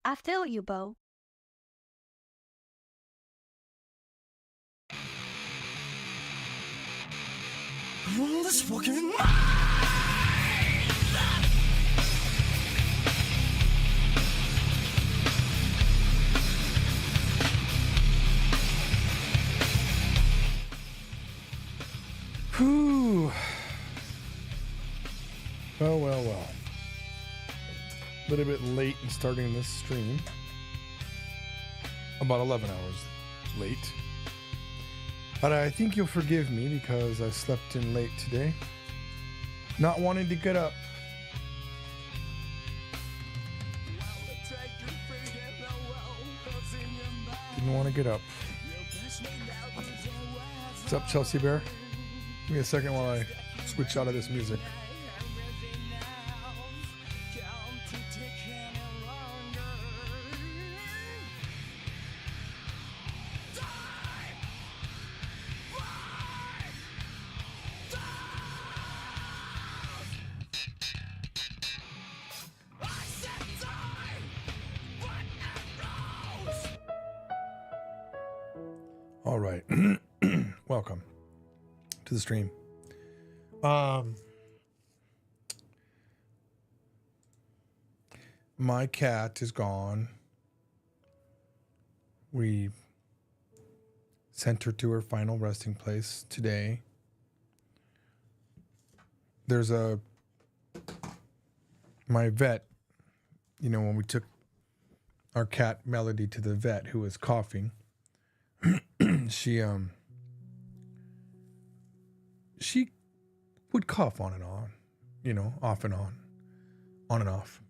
I feel you, Bo. This fucking Whew. Well. A little bit late in starting this stream. About 11 hours late. But I think you'll forgive me because I slept in late today. Not wanting to get up. Didn't want to get up. What's up, Chelsea Bear? Give me a second while I switch out of this music. All right. Welcome to the stream. My cat is gone. We sent her to her final resting place today. There's my vet, you know, when we took our cat Melody to the vet who was coughing, she would cough on and on, you know, off and on and off,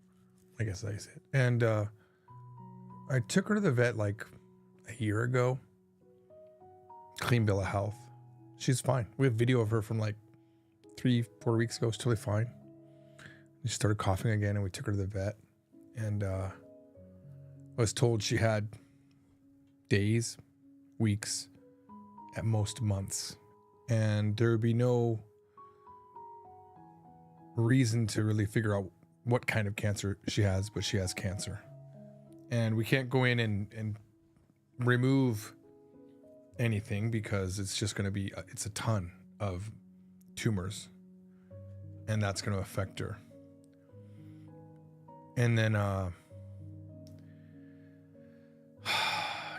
I guess I said. And I took her to the vet like a year ago. Clean bill of health. She's fine. We have video of her from like 3-4 weeks ago. She's totally fine. She started coughing again and we took her to the vet. And I was told she had days, weeks, at most months. And there would be no reason to really figure out what kind of cancer she has, but she has cancer. And we can't go in and remove anything because it's just going to be, it's a ton of tumors. And that's going to affect her. And then,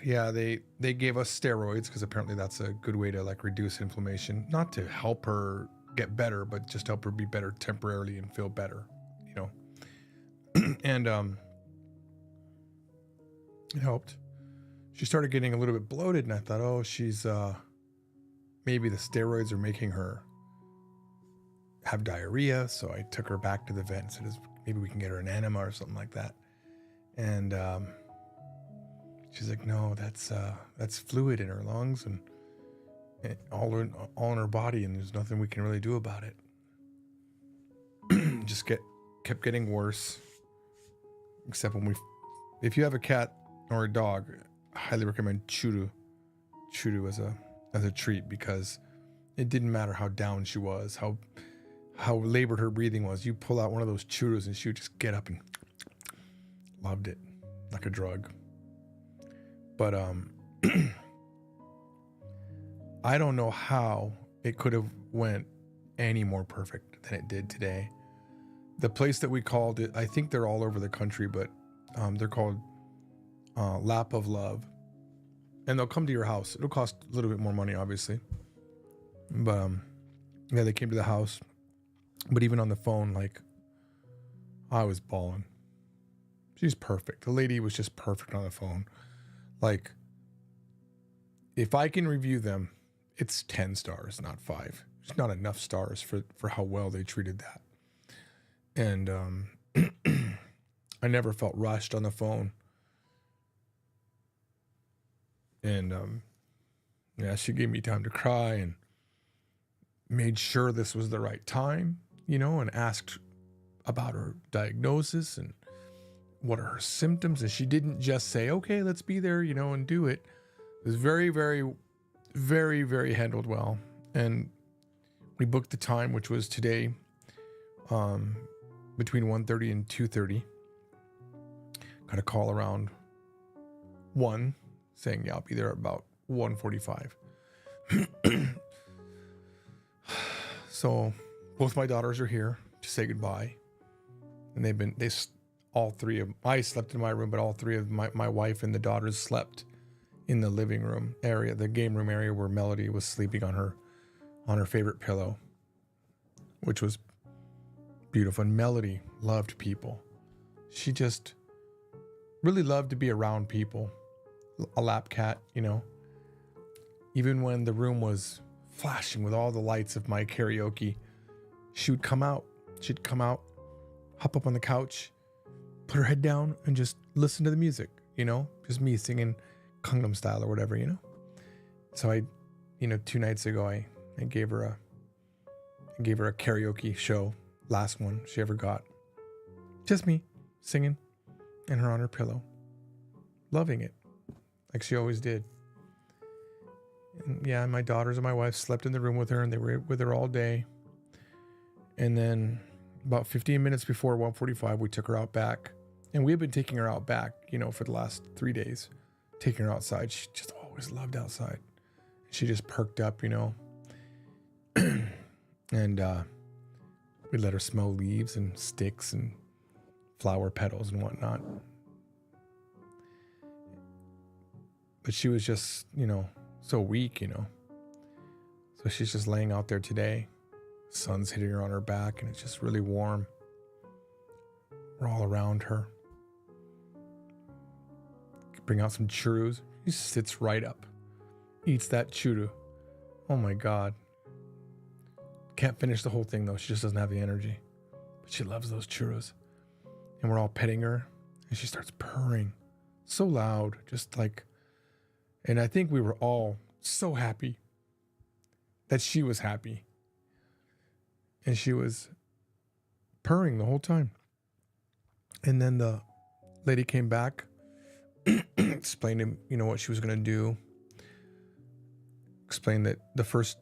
yeah, they gave us steroids because apparently that's a good way to like reduce inflammation, not to help her get better, but just help her be better temporarily and feel better, you know. And it helped. She started getting a little bit bloated, and I thought, oh, she's maybe the steroids are making her have diarrhea. So I took her back to the vet and said, maybe we can get her an enema or something like that. And she's like, no, that's fluid in her lungs and all in her body, and there's nothing we can really do about it. Just kept getting worse. Except if you have a cat or a dog, I highly recommend Churu as a treat, because it didn't matter how down she was, how labored her breathing was. You pull out one of those Churus and she would just get up and loved it like a drug. But I don't know how it could have went any more perfect than it did today. The place that we called it, I think they're all over the country, but they're called Lap of Love. And they'll come to your house. It'll cost a little bit more money, obviously. But yeah, they came to the house. But even on the phone, like, I was bawling. She's perfect. The lady was just perfect on the phone. Like, if I can review them, it's 10 stars, not 5. There's not enough stars for how well they treated that. And I never felt rushed on the phone. And yeah, she gave me time to cry and made sure this was the right time, you know, and asked about her diagnosis and what are her symptoms. And she didn't just say, okay, let's be there, you know, and do it. It was very, very, very, very handled well. And we booked the time, which was today, between 1:30 and 2:30, Got a call around 1 saying, yeah, I'll be there about 1:45. So both my daughters are here to say goodbye. And all three of, I slept in my room, but all three of my wife and the daughters slept in the living room area, the game room area where Melody was sleeping on her favorite pillow, which was beautiful. And Melody loved people. She just really loved to be around people. A lap cat, you know. Even when the room was flashing with all the lights of my karaoke, she would come out. She'd come out, hop up on the couch, put her head down, and just listen to the music, you know, just me singing Gangnam Style or whatever, you know. So I, 2 nights ago, I gave her a karaoke show, last one she ever got. Just me singing and her on her pillow, loving it like she always did. And yeah, my daughters and my wife slept in the room with her, and they were with her all day. And then about 15 minutes before 1:45, we took her out back. And we've been taking her out back, for the last 3 days, taking her outside. She just always loved outside. She just perked up, and we let her smell leaves and sticks and flower petals and whatnot. But she was just, so weak, So she's just laying out there today. Sun's hitting her on her back, and it's just really warm. We're all around her. Bring out some churros. She sits right up, eats that churro. Oh my God. Can't finish the whole thing though. She just doesn't have the energy. But she loves those churros. And we're all petting her, and she starts purring so loud, just like, and I think we were all so happy that she was happy. And she was purring the whole time. And then the lady came back, explained to what she was going to do. Explained that the first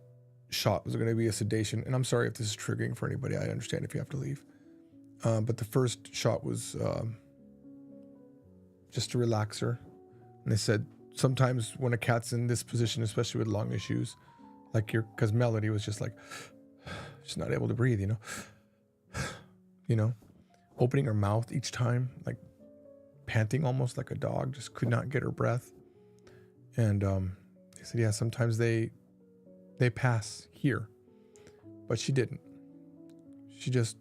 shot was going to be a sedation. And I'm sorry if this is triggering for anybody. I understand if you have to leave. But the first shot was just to relax her. And they said sometimes when a cat's in this position, especially with lung issues, because Melody was just like, she's not able to breathe, opening her mouth each time, like panting almost like a dog, just could not get her breath. And they said, yeah, sometimes they pass here, but she didn't. She just,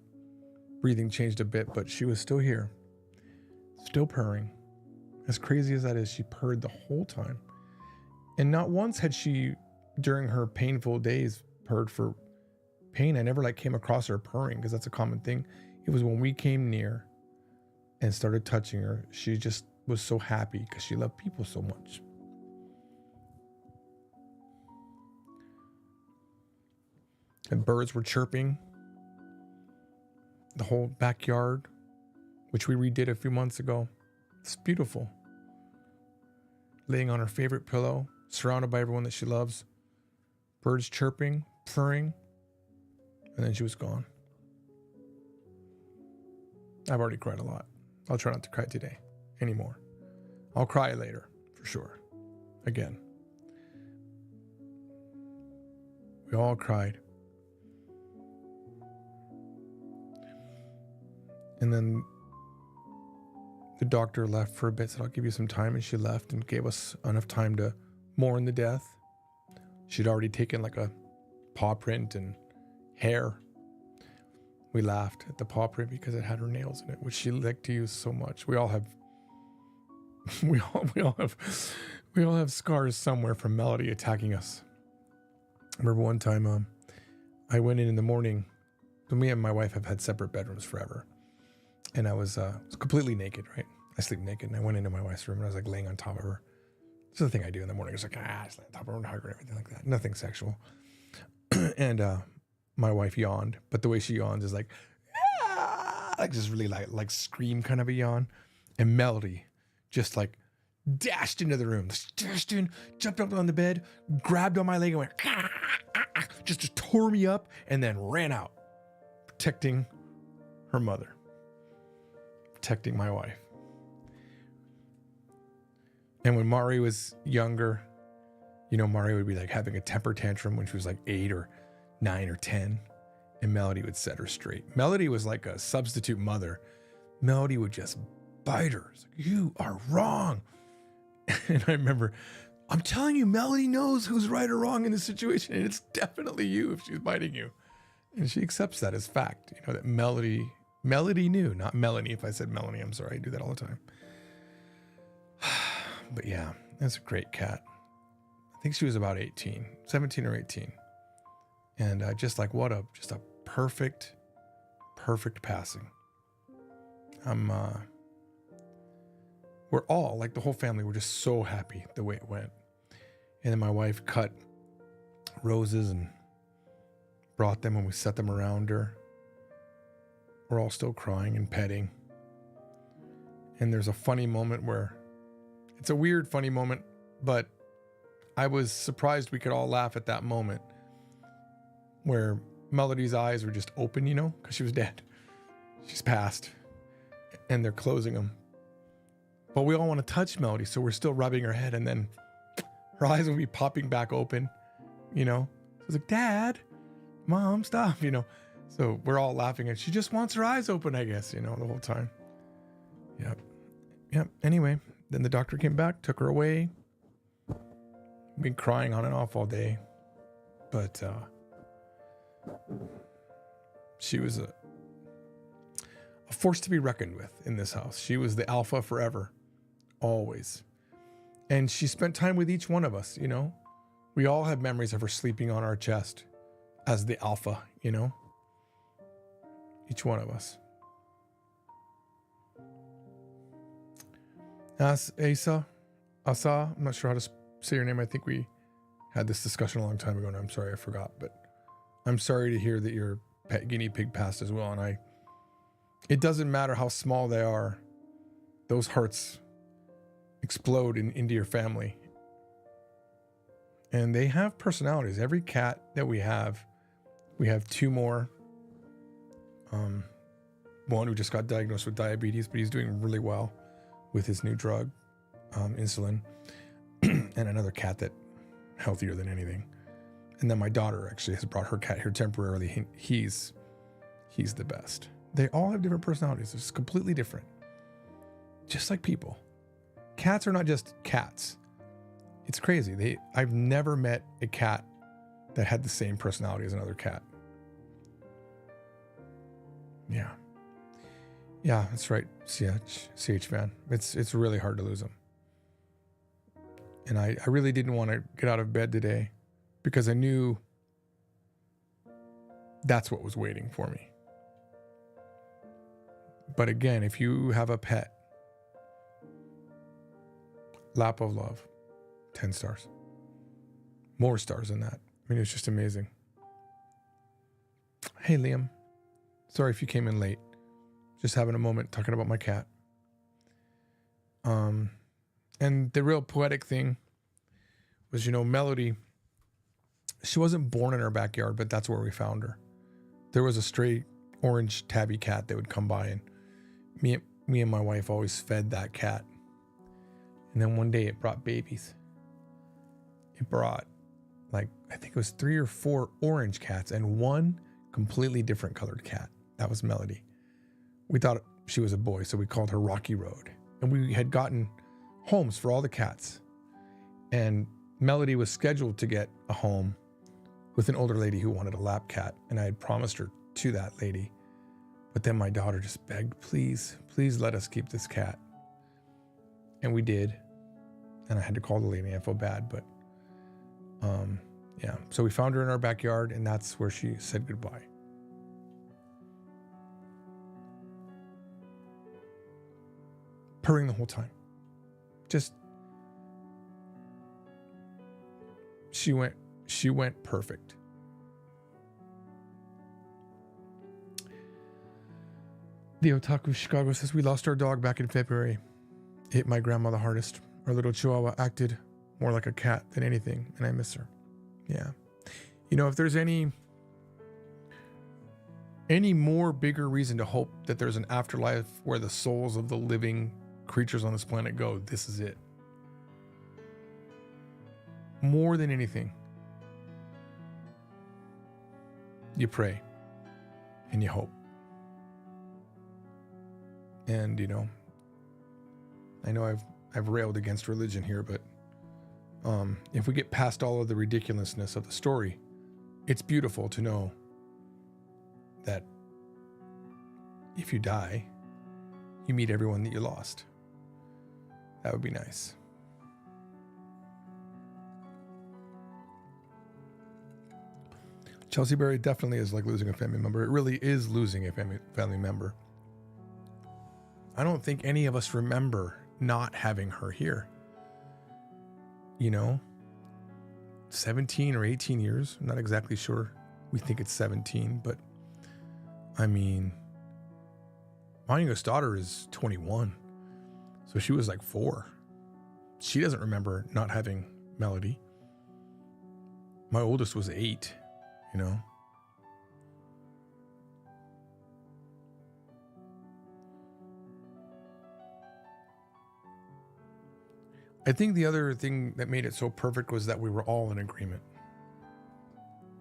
breathing changed a bit, but she was still here, still purring. As crazy as that is, she purred the whole time. And not once had she, during her painful days, purred for pain. I never came across her purring, because that's a common thing. It was when we came near and started touching her, she just was so happy because she loved people so much. And birds were chirping. The whole backyard, which we redid a few months ago. It's beautiful. Laying on her favorite pillow, surrounded by everyone that she loves. Birds chirping, purring. And then she was gone. I've already cried a lot. I'll try not to cry today anymore. I'll cry later, for sure. Again. We all cried. And then the doctor left for a bit, said, I'll give you some time. And she left and gave us enough time to mourn the death. She'd already taken a paw print and hair. We laughed at the paw print because it had her nails in it, which she liked to use so much. We all have scars somewhere from Melody attacking us. I remember one time I went in the morning. So me and my wife have had separate bedrooms forever. And I was completely naked, right? I sleep naked. And I went into my wife's room and I was laying on top of her. This is the thing I do in the morning. It's I just lay on top of her and hug her and everything like that. Nothing sexual. And my wife yawned, but the way she yawns is just really like scream kind of a yawn. And Melody just dashed into the room, dashed in, jumped up on the bed, grabbed on my leg and went, just tore me up and then ran out, protecting her mother, protecting my wife. And when Mari was younger, you know, Mari would be like having a temper tantrum when she was like 8 or 9 or 10, and Melody would set her straight. Melody was like a substitute mother. Melody would just bite her. It's like, you are wrong. And I remember, I'm telling you, Melody knows who's right or wrong in this situation, and it's definitely you if she's biting you. And she accepts that as fact, you know, that Melody knew, not Melanie. If I said Melanie, I'm sorry, I do that all the time. But yeah, that's a great cat. I think she was about 17 or 18. And just a perfect passing. We're all, like the whole family, we're just so happy the way it went. And then my wife cut roses and brought them, and we set them around her. We're all still crying and petting. And there's a funny moment where, it's a weird funny moment, but I was surprised we could all laugh at that moment where Melody's eyes were just open, you know, because she was dead. She's passed, and they're closing them. But we all want to touch Melody, so we're still rubbing her head, and then her eyes will be popping back open, you know. So it's like, Dad, Mom, stop, you know. So we're all laughing, and she just wants her eyes open, I guess, you know, the whole time. Yep. Anyway, then the doctor came back, took her away. Been crying on and off all day, but she was a force to be reckoned with in this house. She was the alpha forever, always. And she spent time with each one of us, you know. We all have memories of her sleeping on our chest as the alpha, you know. Each one of us. Asa, I'm not sure how to say your name. I think we had this discussion a long time ago, and I'm sorry I forgot, but I'm sorry to hear that your pet guinea pig passed as well. And it doesn't matter how small they are, those hearts explode into your family. And they have personalities. Every cat that we have 2 more. One who just got diagnosed with diabetes, but he's doing really well with his new drug, insulin. And another cat that healthier than anything. And then my daughter actually has brought her cat here temporarily. He's the best. They all have different personalities. It's completely different. Just like people. Cats are not just cats. It's crazy. I've never met a cat that had the same personality as another cat. Yeah, that's right. CH fan. It's really hard to lose them. And I really didn't want to get out of bed today because I knew that's what was waiting for me. But again, if you have a pet, lap of love, 10 stars. More stars than that. I mean, it's just amazing. Hey, Liam. Sorry if you came in late. Just having a moment talking about my cat. And the real poetic thing was, you know, Melody, she wasn't born in our backyard, but that's where we found her. There was a stray orange tabby cat that would come by, and me and my wife always fed that cat. And then one day it brought babies. It brought, like, I think it was 3 or 4 orange cats and 1 completely different colored cat. That was Melody. We thought she was a boy, so we called her Rocky Road. And we had gotten homes for all the cats. And Melody was scheduled to get a home with an older lady who wanted a lap cat. And I had promised her to that lady. But then my daughter just begged, please let us keep this cat. And we did. And I had to call the lady. I felt bad, but yeah. So we found her in our backyard, and that's where she said goodbye. Purring the whole time. Just, she went perfect. The Otaku Chicago says, we lost our dog back in February. It hit my grandma the hardest. Our little Chihuahua acted more like a cat than anything, and I miss her. Yeah. You know, if there's any more bigger reason to hope that there's an afterlife where the souls of the living creatures on this planet go, this is it. more than anything, you pray and you hope. And, you know, I know I've railed against religion here, but if we get past all of the ridiculousness of the story, it's beautiful to know that if you die, you meet everyone that you lost. That would be nice. Chelsea Berry definitely is like losing a family member. It really is losing a family member. I don't think any of us remember not having her here. You know, 17 or 18 years. I'm not exactly sure. We think it's 17, but I mean, my youngest daughter is 21. So she was like 4. She doesn't remember not having Melody. My oldest was 8, you know. I think the other thing that made it so perfect was that we were all in agreement.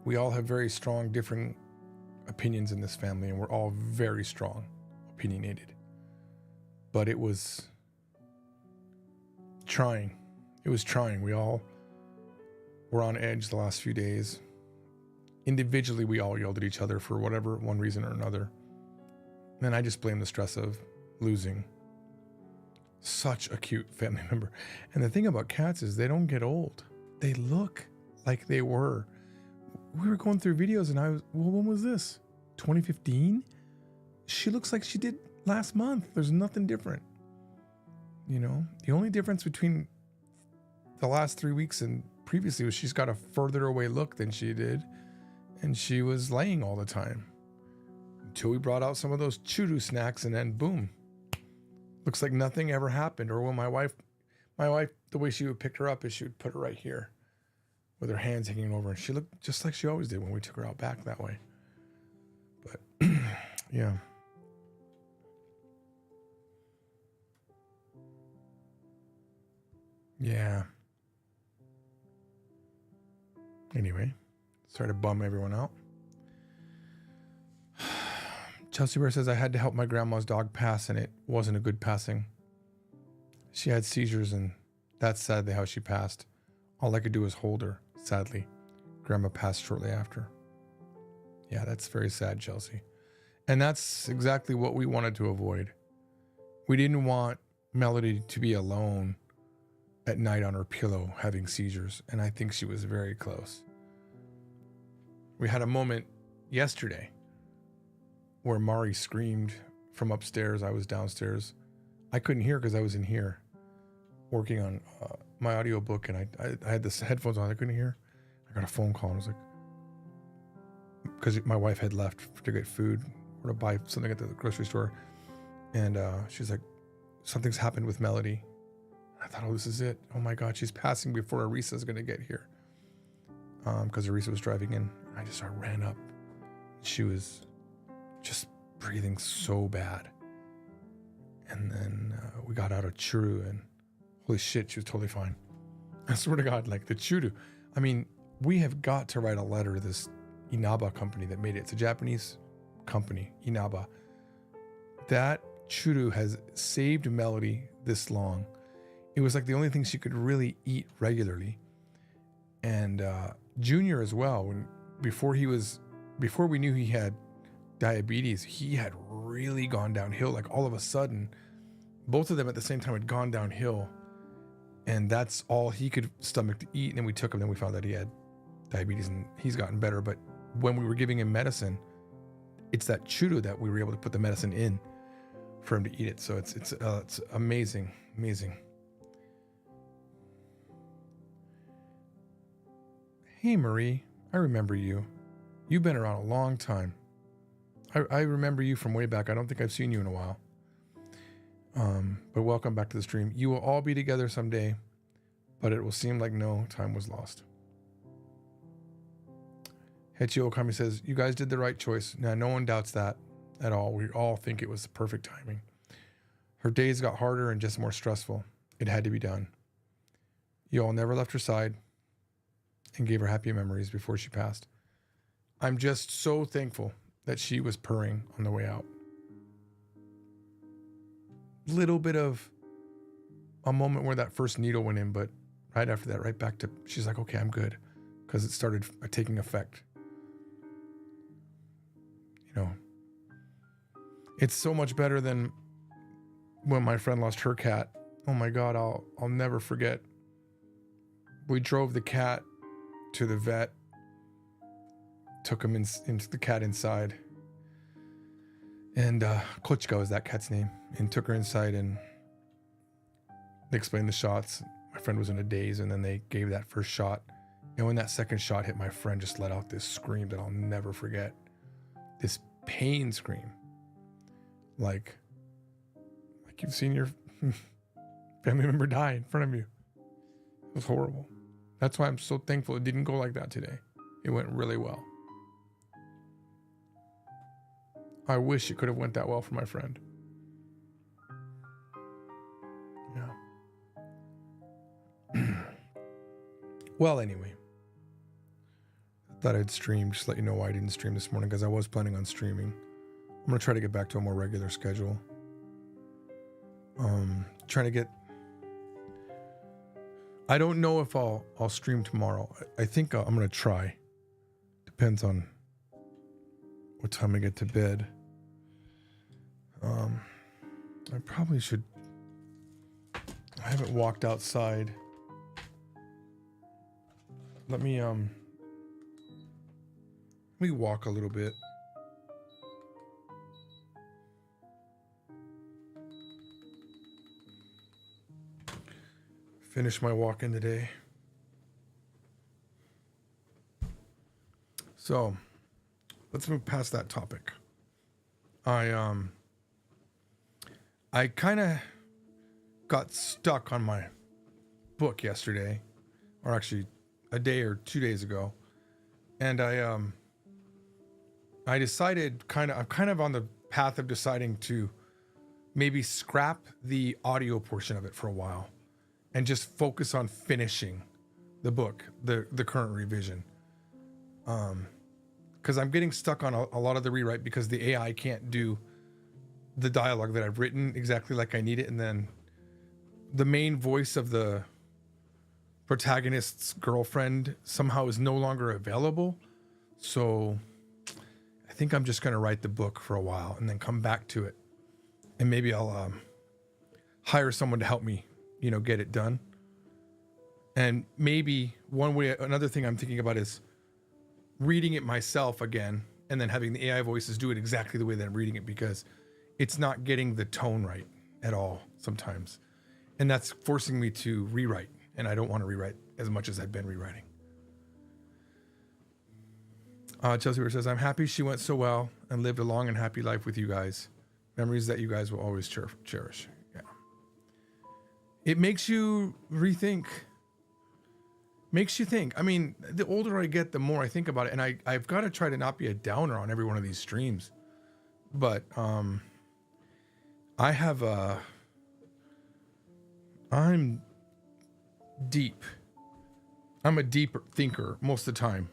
We all have very strong, different opinions in this family, and we're all very strong, opinionated. But it was trying. It was trying. We all were on edge the last few days. Individually, we all yelled at each other for whatever, one reason or another. And I just blame the stress of losing such a cute family member. And the thing about cats is they don't get old. They look like they were. We were going through videos and I was, well, when was this? 2015? She looks like she did last month. There's nothing different. You know, the only difference between the last 3 weeks and previously was she's got a further away look than she did. And she was laying all the time until we brought out some of those Chudu snacks, and then boom. Looks like nothing ever happened. Or when my wife, the way she would pick her up is she would put her right here with her hands hanging over. And she looked just like she always did when we took her out back that way. But yeah. Yeah. Anyway, sorry to bum everyone out. Chelsea Bear says, I had to help my grandma's dog pass, and it wasn't a good passing. She had seizures, and that's sadly how she passed. All I could do was hold her, sadly. Grandma passed shortly after. Yeah, that's very sad, Chelsea. And that's exactly what we wanted to avoid. We didn't want Melody to be alone at night on her pillow having seizures, and I think she was very close. We had a moment yesterday where Mari screamed from upstairs. I was downstairs. I couldn't hear because I was in here working on my audiobook, and I had the headphones on. I couldn't hear. I got a phone call, and I was like, because my wife had left to get food or to buy something at the grocery store, and she's like, something's happened with Melody. I thought, oh, this is it. Oh my God, she's passing before Arisa's gonna get here, because Arisa was driving in. I ran up. She was just breathing so bad. And then we got out of Churu, and holy shit, she was totally fine. I swear to God, like the Churu. I mean, we have got to write a letter to this Inaba company that made it. It's a Japanese company, Inaba. That Churu has saved Melody this long. It was like the only thing she could really eat regularly. And Junior as well, before we knew he had diabetes, he had really gone downhill. Like all of a sudden, both of them at the same time had gone downhill, and that's all he could stomach to eat. And then we took him, then we found that he had diabetes, and he's gotten better. But when we were giving him medicine, it's that Churu that we were able to put the medicine in for him to eat it. So it's amazing. Hey Marie, I remember you. You've been around a long time. I remember you from way back. I don't think I've seen you in a while. But welcome back to the stream. You will all be together someday, but it will seem like no time was lost. Hechio Okami says, you guys did the right choice. Now, no one doubts that at all. We all think it was the perfect timing. Her days got harder and just more stressful. It had to be done. You all never left her side. and gave her happy memories before she passed. I'm just so thankful that she was purring on the way out. Little bit of a moment where that first needle went in, but right after that, right back to, she's like, okay, I'm good, because it started taking effect. You know, it's so much better than when my friend lost her cat. Oh my God, I'll never forget. We drove the cat to the vet, took him into the cat inside, and Klochka is that cat's name, and took her inside, and they explained the shots. My friend was in a daze, and then they gave that first shot, and when that second shot hit, my friend just let out this scream that I'll never forget. This pain scream, like you've seen your family member die in front of you. It was horrible. That's why I'm so thankful it didn't go like that today. It went really well. I wish it could have went that well for my friend. Yeah. Well, anyway, I thought I'd stream, just let you know why I didn't stream this morning, because I was planning on streaming. I'm going to try to get back to a more regular schedule. Trying to get, I don't know if I'll stream tomorrow. I think I'm going to try. Depends on what time I get to bed. I probably should, I haven't walked outside. Let me walk a little bit. Finish my walk in today. So let's move past that topic. I kind of got stuck on my book yesterday, or actually a day or 2 days ago, and I decided I'm kind of on the path of deciding to maybe scrap the audio portion of it for a while and just focus on finishing the book, the current revision. Because I'm getting stuck on a lot of the rewrite because the AI can't do the dialogue that I've written exactly like I need it. And then the main voice of the protagonist's girlfriend somehow is no longer available. So I think I'm just going to write the book for a while and then come back to it. And maybe I'll hire someone to help me, get it done. And maybe another thing I'm thinking about is reading it myself again and then having the AI voices do it exactly the way that I'm reading it, because it's not getting the tone right at all sometimes. And that's forcing me to rewrite. And I don't want to rewrite as much as I've been rewriting. Chelsea says, I'm happy she went so well and lived a long and happy life with you guys. Memories that you guys will always cherish. Yeah. It makes you rethink. Makes you think. I mean, the older I get, the more I think about it. And I've got to try to not be a downer on every one of these streams. But I'm deep. I'm a deep thinker most of the time.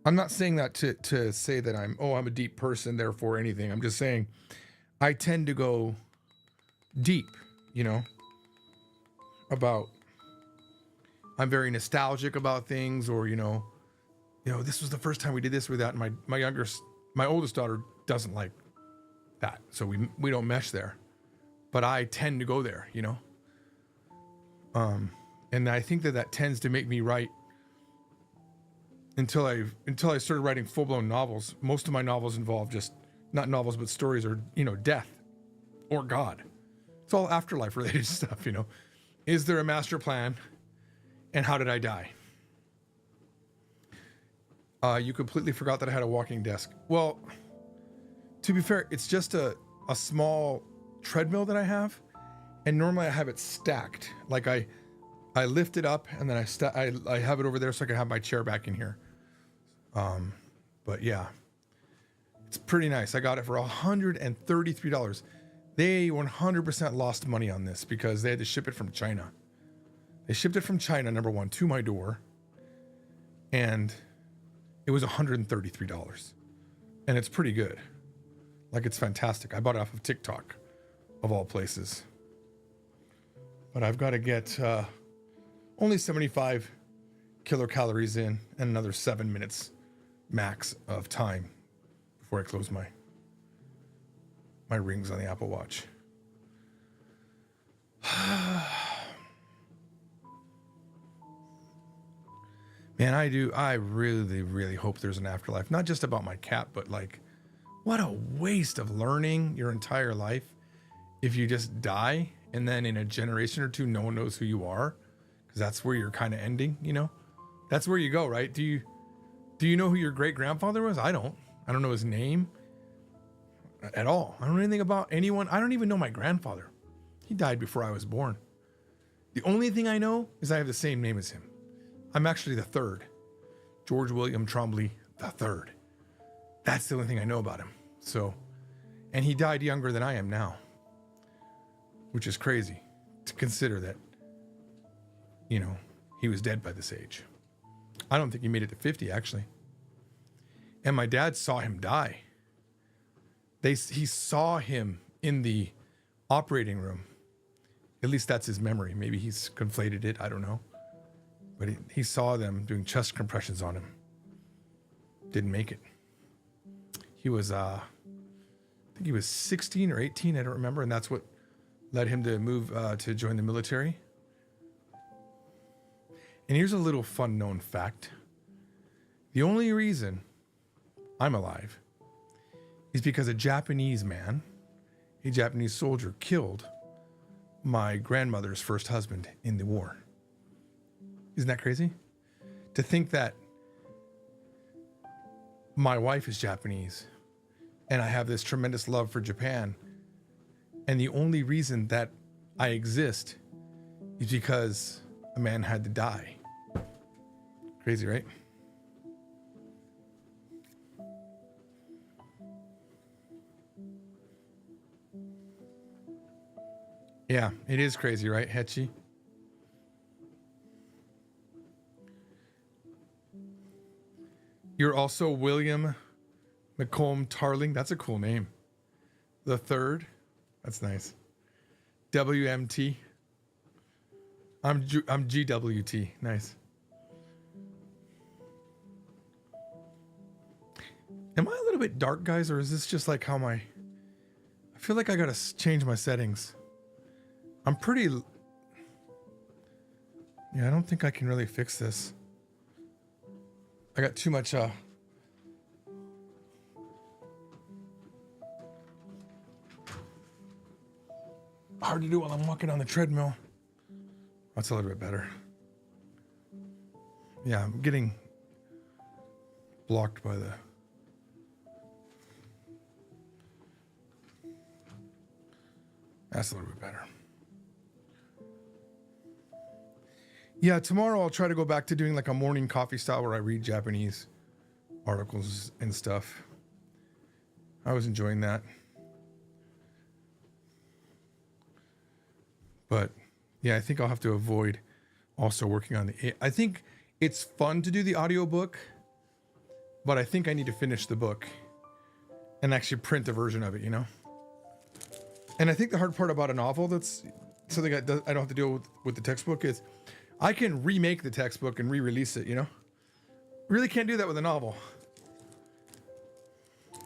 I'm not saying that to say that I'm a deep person, therefore anything. I'm just saying I tend to go deep, about, I'm very nostalgic about things, or, this was the first time we did this or that. And my oldest daughter doesn't like that. So we don't mesh there, but I tend to go there, and I think that tends to make me write until I started writing full-blown novels. Most of my novels involve just not novels, but stories, or, death or God. It's all afterlife related stuff, Is there a master plan? And how did I die? You completely forgot that I had a walking desk. Well, to be fair, it's just a small treadmill that I have. And normally I have it stacked. Like I lift it up and then I have it over there so I can have my chair back in here. But yeah, it's pretty nice. I got it for $133. They 100% lost money on this because they had to ship it from China. They shipped it from China, number one, to my door, and it was $133. And it's pretty good. Like, it's fantastic. I bought it off of TikTok, of all places. But I've got to get only 75 kilocalories in and another 7 minutes max of time before I close my rings on the Apple Watch. Man, I really, really hope there's an afterlife. Not just about my cat, but like, what a waste of learning your entire life if you just die and then in a generation or two, no one knows who you are, because that's where you're kind of ending, you know? That's where you go, right? Do you know who your great grandfather was? I don't know his name at all. I don't know anything about anyone. I don't even know my grandfather. He died before I was born. The only thing I know is I have the same name as him. I'm actually the third. George William Trombley the third. That's the only thing I know about him. So, and he died younger than I am now, which is crazy to consider that, you know, he was dead by this age. I don't think he made it to 50, actually. And my dad saw him die. He saw him in the operating room. At least that's his memory. Maybe he's conflated it. I don't know. But he saw them doing chest compressions on him. Didn't make it. He was, I think he was 16 or 18. I don't remember. And that's what led him to move to join the military. And here's a little fun known fact. The only reason I'm alive is because a Japanese man, a Japanese soldier, killed my grandmother's first husband in the war. Isn't that crazy? To think that my wife is Japanese and I have this tremendous love for Japan, and the only reason that I exist is because a man had to die. Crazy, right? Yeah, it is crazy, right, Hetchy? You're also William McComb Tarling. That's a cool name. The third. That's nice. WMT. I'm GWT. Nice. Am I a little bit dark, guys, or is this just like how I feel like I gotta change my settings. I'm pretty... Yeah, I don't think I can really fix this. I got too much, hard to do while I'm walking on the treadmill. That's a little bit better. Yeah, I'm getting blocked by the... That's a little bit better. Yeah, tomorrow I'll try to go back to doing like a morning coffee style where I read Japanese articles and stuff. I was enjoying that. But yeah, I think I'll have to avoid also working on the... I think it's fun to do the audiobook, but I think I need to finish the book and actually print a version of it, you know? And I think the hard part about a novel that's something I don't have to deal with the textbook is I can remake the textbook and re-release it, you know? Really can't do that with a novel.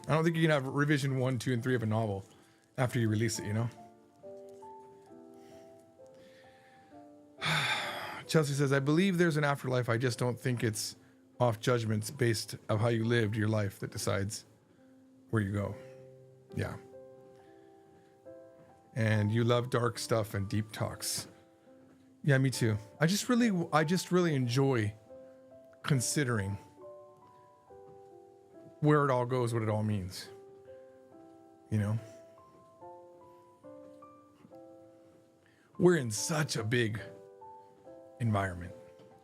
I don't think you can have revision 1, 2, and 3 of a novel after you release it, you know? Chelsea says, I believe there's an afterlife. I just don't think it's off judgments based of how you lived your life that decides where you go. Yeah. And you love dark stuff and deep talks. Yeah, me too. I just really enjoy considering where it all goes, what it all means. You know? We're in such a big environment.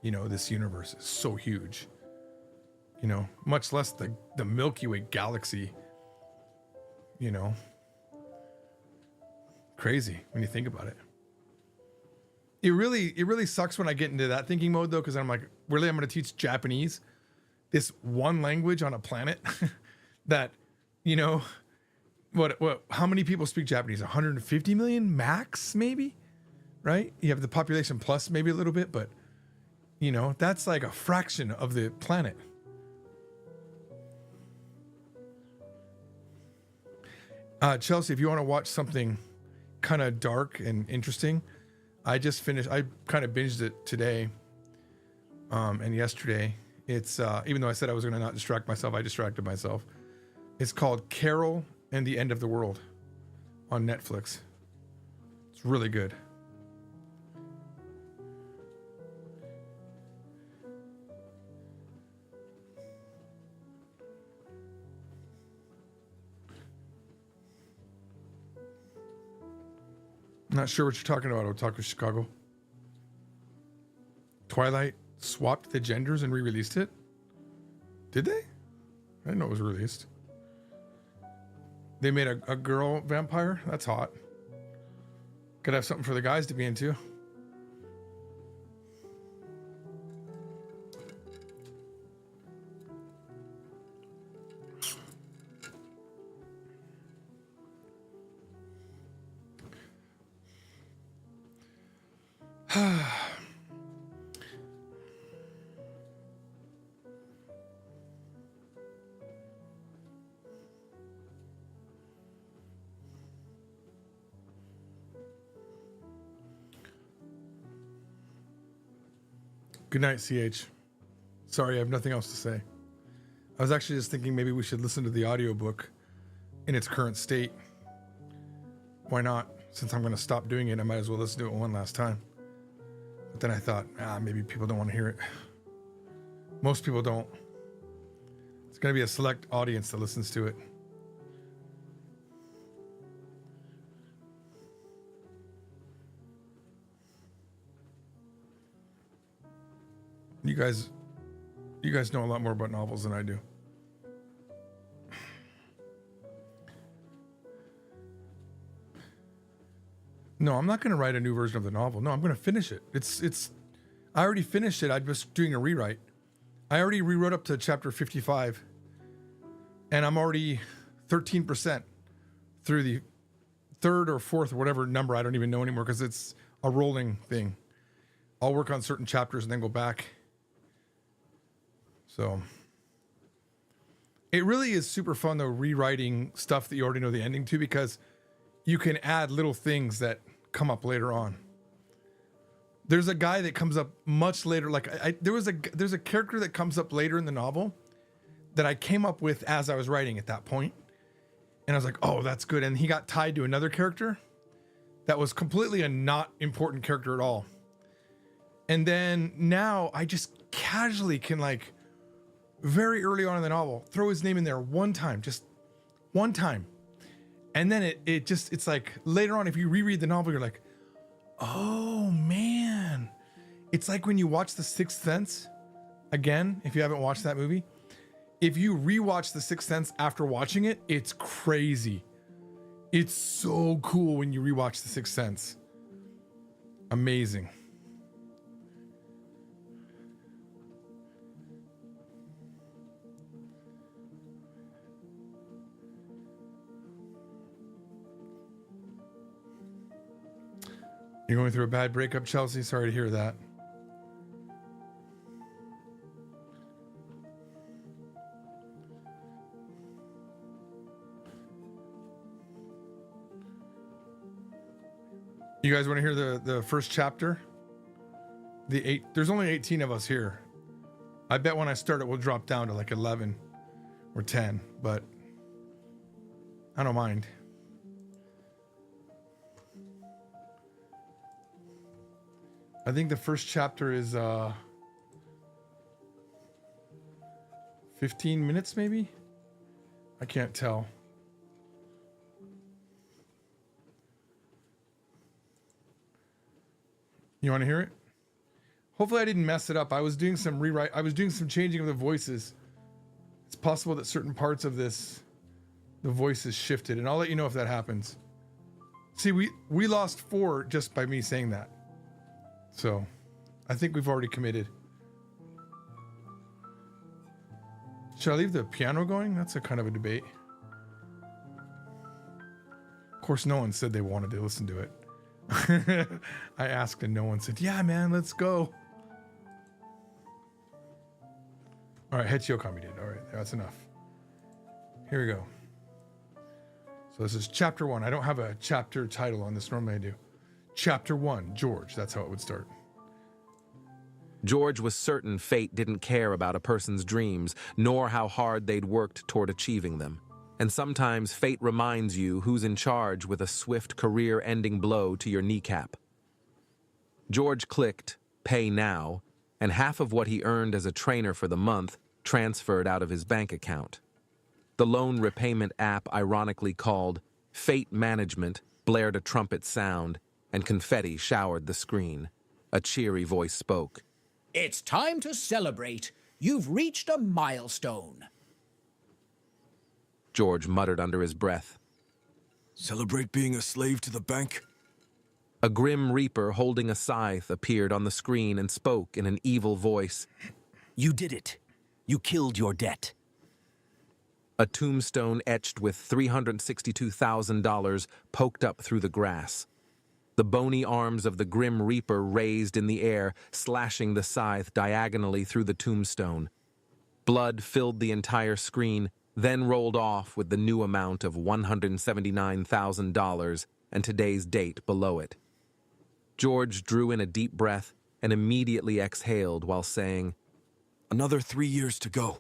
You know, this universe is so huge. You know, much less the Milky Way galaxy, you know. Crazy when you think about it. It really sucks when I get into that thinking mode though, because I'm like, really, I'm going to teach Japanese, this one language on a planet that, you know, what, how many people speak Japanese? 150 million max, maybe, right? You have the population plus maybe a little bit, but you know, that's like a fraction of the planet. Chelsea, if you want to watch something kind of dark and interesting, I kind of binged it today and yesterday. It's even though I said I was going to not distract myself, I distracted myself. It's called Carol and the End of the World on Netflix. It's really good. Not sure what you're talking about, Otaku Chicago. Twilight swapped the genders and re-released it? Did they? I didn't know it was released. They made a girl vampire? That's hot. Could have something for the guys to be into. Good night, CH. Sorry, I have nothing else to say. I was actually just thinking maybe we should listen to the audiobook in its current state. Why not? Since I'm going to stop doing it, I might as well listen to it one last time. But then I thought, maybe people don't want to hear it. Most people don't. It's going to be a select audience that listens to it. You guys know a lot more about novels than I do. No, I'm not going to write a new version of the novel. No, I'm going to finish it. I already finished it. I'm just doing a rewrite. I already rewrote up to chapter 55 and I'm already 13% through the third or fourth or whatever number. I don't even know anymore because it's a rolling thing. I'll work on certain chapters and then go back. So it really is super fun though, rewriting stuff that you already know the ending to, because you can add little things that come up later on. There's a guy that comes up much later. Like there's a character that comes up later in the novel that I came up with as I was writing at that point. And I was like, oh, that's good. And he got tied to another character that was completely a not important character at all. And then now I just casually can, like, very early on in the novel, throw his name in there one time, just one time. And then it's like later on, if you reread the novel, you're like, oh man. It's like when you watch The Sixth Sense again, if you haven't watched that movie, if you rewatch The Sixth Sense after watching it, it's crazy. It's so cool when you rewatch The Sixth Sense. Amazing. You're going through a bad breakup, Chelsea? Sorry to hear that. You guys want to hear the first chapter? There's only 18 of us here. I bet when I start it, we'll drop down to like 11 or 10, but I don't mind. I think the first chapter is 15 minutes maybe? I can't tell. You want to hear it? Hopefully I didn't mess it up. I was doing some rewrite. I was doing some changing of the voices. It's possible that certain parts of this, the voices shifted, and I'll let you know if that happens. See, we lost 4 just by me saying that. So, I think we've already committed. Should I leave the piano going? That's a kind of a debate. Of course, no one said they wanted to listen to it. I asked and no one said, yeah, man, let's go. All right, Hechiyokami did. All right, that's enough. Here we go. So this is chapter 1. I don't have a chapter title on this. Normally I do. Chapter 1, George. That's how it would start. George was certain fate didn't care about a person's dreams, nor how hard they'd worked toward achieving them. And sometimes fate reminds you who's in charge with a swift career-ending blow to your kneecap. George clicked Pay Now, and half of what he earned as a trainer for the month transferred out of his bank account. The loan repayment app, ironically called Fate Management, blared a trumpet sound, and confetti showered the screen. A cheery voice spoke. It's time to celebrate. You've reached a milestone. George muttered under his breath. Celebrate being a slave to the bank? A grim reaper holding a scythe appeared on the screen and spoke in an evil voice. You did it. You killed your debt. A tombstone etched with $362,000 poked up through the grass. The bony arms of the Grim Reaper raised in the air, slashing the scythe diagonally through the tombstone. Blood filled the entire screen, then rolled off with the new amount of $179,000 and today's date below it. George drew in a deep breath and immediately exhaled while saying, Another 3 years to go.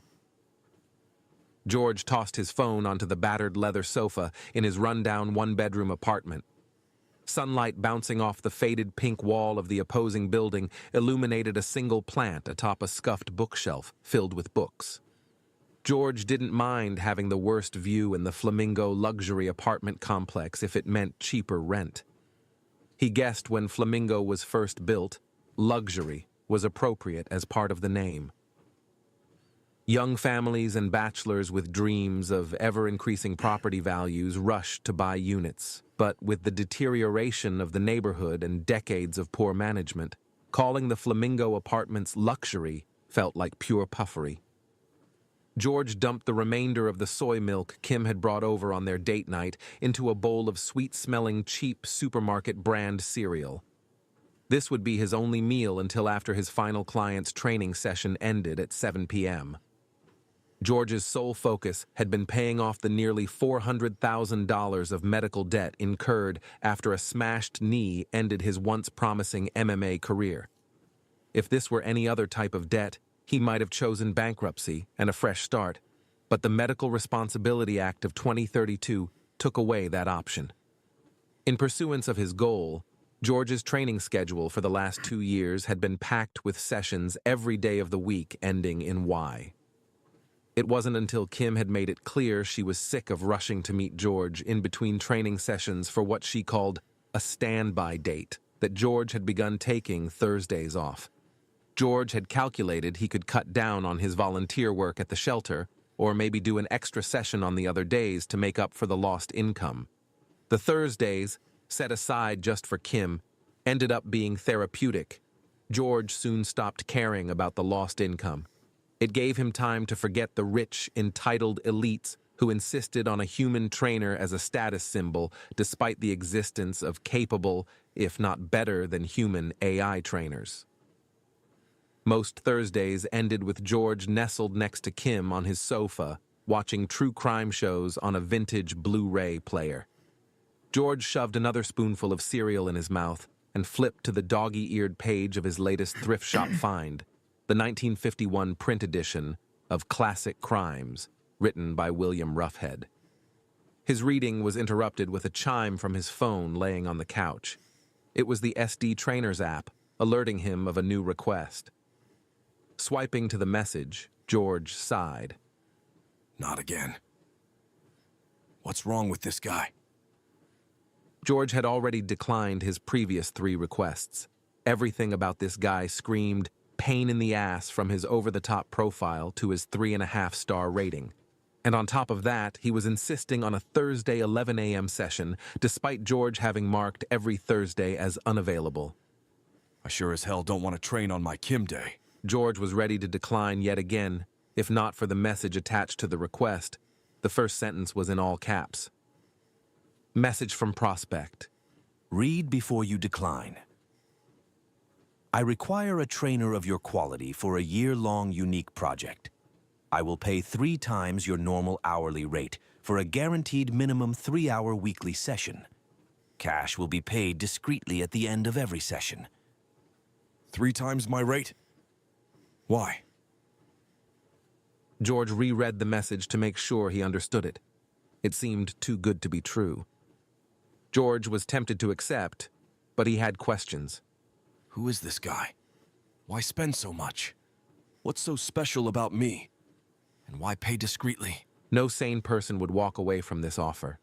George tossed his phone onto the battered leather sofa in his rundown one-bedroom apartment. Sunlight bouncing off the faded pink wall of the opposing building illuminated a single plant atop a scuffed bookshelf filled with books. George didn't mind having the worst view in the Flamingo luxury apartment complex if it meant cheaper rent. He guessed when Flamingo was first built, luxury was appropriate as part of the name. Young families and bachelors with dreams of ever-increasing property values rushed to buy units, but with the deterioration of the neighborhood and decades of poor management, calling the Flamingo apartments luxury felt like pure puffery. George dumped the remainder of the soy milk Kim had brought over on their date night into a bowl of sweet-smelling, cheap supermarket brand cereal. This would be his only meal until after his final client's training session ended at 7 p.m. George's sole focus had been paying off the nearly $400,000 of medical debt incurred after a smashed knee ended his once promising MMA career. If this were any other type of debt, he might have chosen bankruptcy and a fresh start, but the Medical Responsibility Act of 2032 took away that option. In pursuance of his goal, George's training schedule for the last 2 years had been packed with sessions every day of the week ending in Y. It wasn't until Kim had made it clear she was sick of rushing to meet George in between training sessions for what she called a standby date that George had begun taking Thursdays off. George had calculated he could cut down on his volunteer work at the shelter, or maybe do an extra session on the other days to make up for the lost income. The Thursdays, set aside just for Kim, ended up being therapeutic. George soon stopped caring about the lost income. It gave him time to forget the rich, entitled elites who insisted on a human trainer as a status symbol despite the existence of capable, if not better than human, AI trainers. Most Thursdays ended with George nestled next to Kim on his sofa, watching true crime shows on a vintage Blu-ray player. George shoved another spoonful of cereal in his mouth and flipped to the dog-eared page of his latest thrift shop find, the 1951 print edition of Classic Crimes, written by William Ruffhead. His reading was interrupted with a chime from his phone laying on the couch. It was the SD Trainers app, alerting him of a new request. Swiping to the message, George sighed. Not again. What's wrong with this guy? George had already declined his previous 3 requests. Everything about this guy screamed pain in the ass from his over-the-top profile to his 3.5-star rating. And on top of that, he was insisting on a Thursday 11 a.m. session, despite George having marked every Thursday as unavailable. I sure as hell don't want to train on my Kim day. George was ready to decline yet again, if not for the message attached to the request. The first sentence was in all caps. Message from Prospect. Read before you decline. I require a trainer of your quality for a year-long unique project. I will pay 3 times your normal hourly rate for a guaranteed minimum 3-hour weekly session. Cash will be paid discreetly at the end of every session. 3 times my rate? Why? George reread the message to make sure he understood it. It seemed too good to be true. George was tempted to accept, but he had questions. Who is this guy? Why spend so much? What's so special about me? And why pay discreetly? No sane person would walk away from this offer.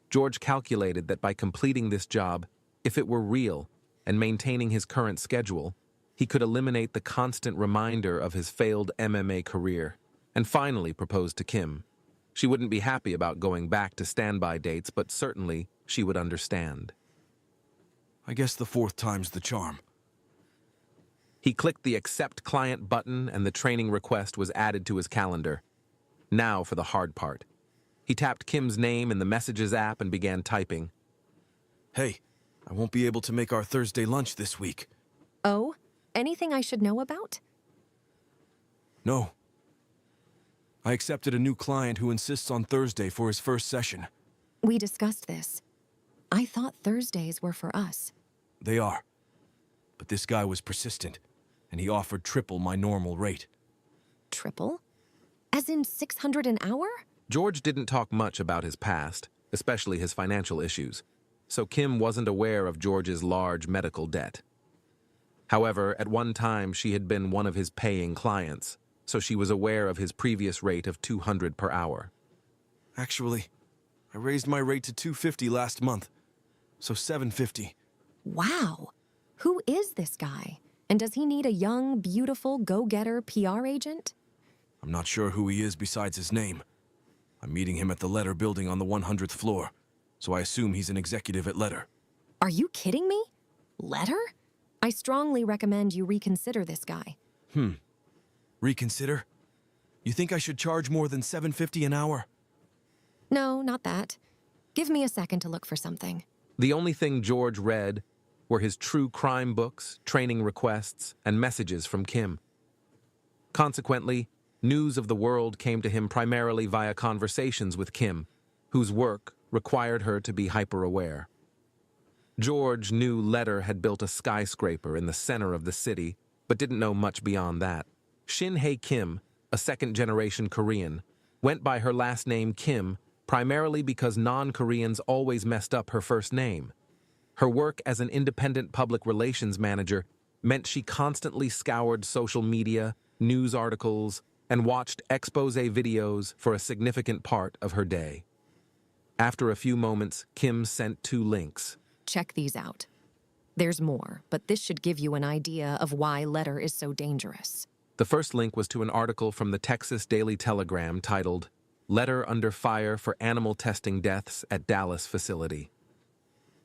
George calculated that by completing this job, if it were real, and maintaining his current schedule, he could eliminate the constant reminder of his failed MMA career, and finally proposed to Kim. She wouldn't be happy about going back to standby dates, but certainly she would understand. I guess the 4th time's the charm. He clicked the Accept Client button and the training request was added to his calendar. Now for the hard part. He tapped Kim's name in the Messages app and began typing. Hey, I won't be able to make our Thursday lunch this week. Oh, anything I should know about? No. I accepted a new client who insists on Thursday for his first session. We discussed this. I thought Thursdays were for us. They are. But this guy was persistent, and he offered triple my normal rate. Triple? As in 600 an hour? George didn't talk much about his past, especially his financial issues, so Kim wasn't aware of George's large medical debt. However, at one time she had been one of his paying clients, so she was aware of his previous rate of $200 per hour. Actually, I raised my rate to $250 last month, so $750. Wow. Who is this guy? And does he need a young, beautiful, go-getter PR agent? I'm not sure who he is besides his name. I'm meeting him at the Letter building on the 100th floor, so I assume he's an executive at Letter. Are you kidding me? Letter? I strongly recommend you reconsider this guy. Reconsider? You think I should charge more than $750 an hour? No, not that. Give me a second to look for something. The only thing George read were his true crime books, training requests, and messages from Kim. Consequently, news of the world came to him primarily via conversations with Kim, whose work required her to be hyper-aware. George knew Letter had built a skyscraper in the center of the city, but didn't know much beyond that. Shin Hae Kim, a second-generation Korean, went by her last name Kim primarily because non-Koreans always messed up her first name. Her work as an independent public relations manager meant she constantly scoured social media, news articles, and watched expose videos for a significant part of her day. After a few moments, Kim sent 2 links. Check these out. There's more, but this should give you an idea of why Letter is so dangerous. The first link was to an article from the Texas Daily Telegram titled, "Letter Under Fire for Animal Testing Deaths at Dallas Facility."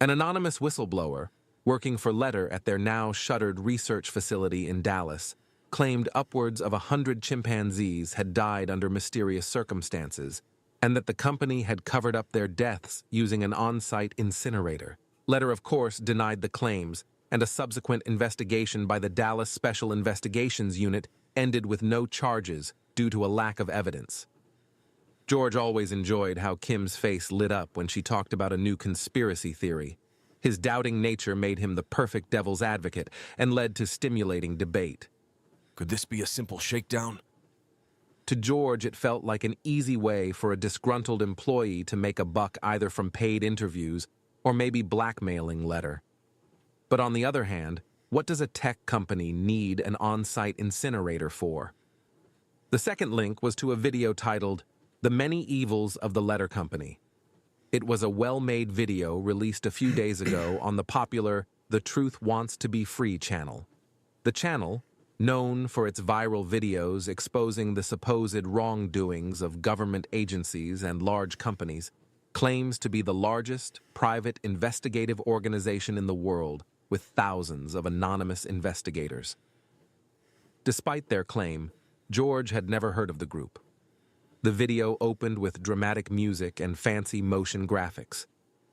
An anonymous whistleblower, working for Letter at their now shuttered research facility in Dallas, claimed upwards of 100 chimpanzees had died under mysterious circumstances, and that the company had covered up their deaths using an on-site incinerator. Letter, of course, denied the claims, and a subsequent investigation by the Dallas Special Investigations Unit ended with no charges due to a lack of evidence. George always enjoyed how Kim's face lit up when she talked about a new conspiracy theory. His doubting nature made him the perfect devil's advocate and led to stimulating debate. Could this be a simple shakedown? To George, it felt like an easy way for a disgruntled employee to make a buck either from paid interviews or maybe blackmailing Letter. But on the other hand, what does a tech company need an on-site incinerator for? The second link was to a video titled, "The Many Evils of the Letter Company." It was a well-made video released a few days ago on the popular The Truth Wants to Be Free channel. The channel, known for its viral videos exposing the supposed wrongdoings of government agencies and large companies, claims to be the largest private investigative organization in the world with thousands of anonymous investigators. Despite their claim, George had never heard of the group. The video opened with dramatic music and fancy motion graphics.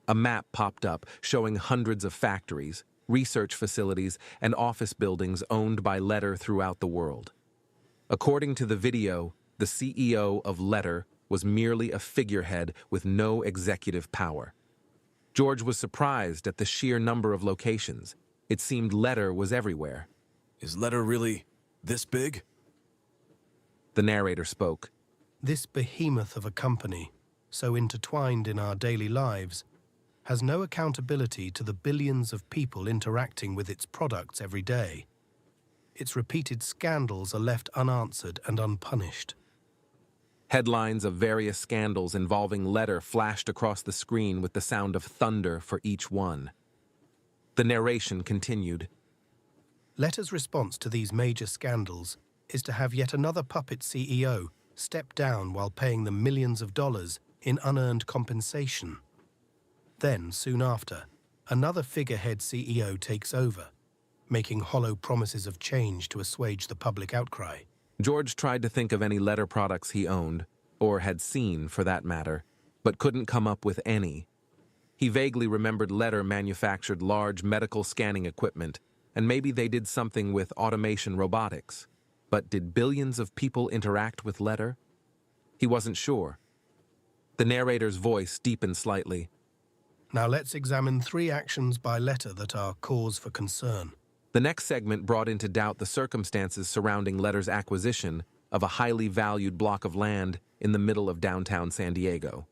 A map popped up showing hundreds of factories, research facilities, and office buildings owned by Letter throughout the world. According to the video, the CEO of Letter was merely a figurehead with no executive power. George was surprised at the sheer number of locations. It seemed Letter was everywhere. Is Letter really this big? The narrator spoke. This behemoth of a company, so intertwined in our daily lives, has no accountability to the billions of people interacting with its products every day. Its repeated scandals are left unanswered and unpunished. Headlines of various scandals involving Letter flashed across the screen with the sound of thunder for each one. The narration continued. Letter's response to these major scandals is to have yet another puppet CEO step down while paying them millions of dollars in unearned compensation. Then, soon after, another figurehead CEO takes over, making hollow promises of change to assuage the public outcry. George tried to think of any Letter products he owned, or had seen for that matter, but couldn't come up with any. He vaguely remembered Letter manufactured large medical scanning equipment, and maybe they did something with automation robotics. But did billions of people interact with Letter? He wasn't sure. The narrator's voice deepened slightly. Now let's examine 3 actions by Letter that are cause for concern. The next segment brought into doubt the circumstances surrounding Letter's acquisition of a highly valued block of land in the middle of downtown San Diego.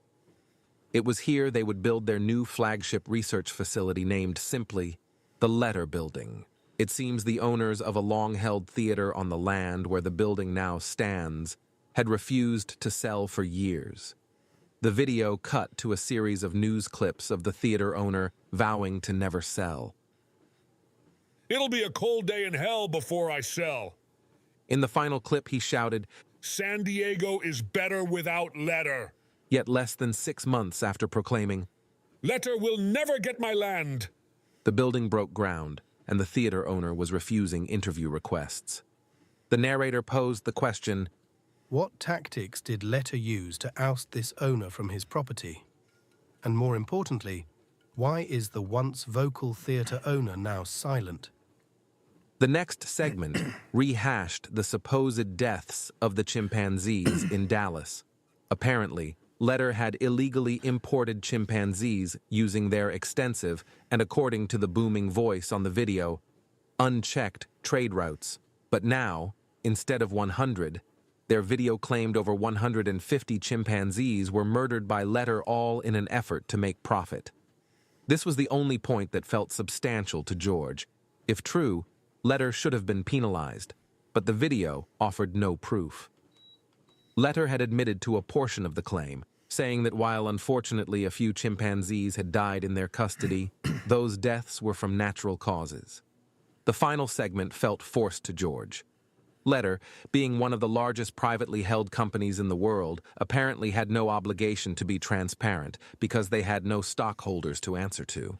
It was here they would build their new flagship research facility named simply the Letter Building. It seems the owners of a long-held theater on the land where the building now stands had refused to sell for years. The video cut to a series of news clips of the theater owner vowing to never sell. It'll be a cold day in hell before I sell. In the final clip, he shouted, San Diego is better without Letter. Yet less than 6 months after proclaiming, Letter will never get my land. The building broke ground, and the theater owner was refusing interview requests. The narrator posed the question, What tactics did Letter use to oust this owner from his property? And more importantly, why is the once vocal theater owner now silent? The next segment rehashed the supposed deaths of the chimpanzees in Dallas. Apparently, Letter had illegally imported chimpanzees using their extensive, and according to the booming voice on the video, unchecked trade routes. But now, instead of 100, their video claimed over 150 chimpanzees were murdered by Letter, all in an effort to make profit. This was the only point that felt substantial to George. If true, Letter should have been penalized, but the video offered no proof. Letter had admitted to a portion of the claim, saying that while unfortunately a few chimpanzees had died in their custody, those deaths were from natural causes. The final segment felt forced to George. Letter, being one of the largest privately held companies in the world, apparently had no obligation to be transparent because they had no stockholders to answer to.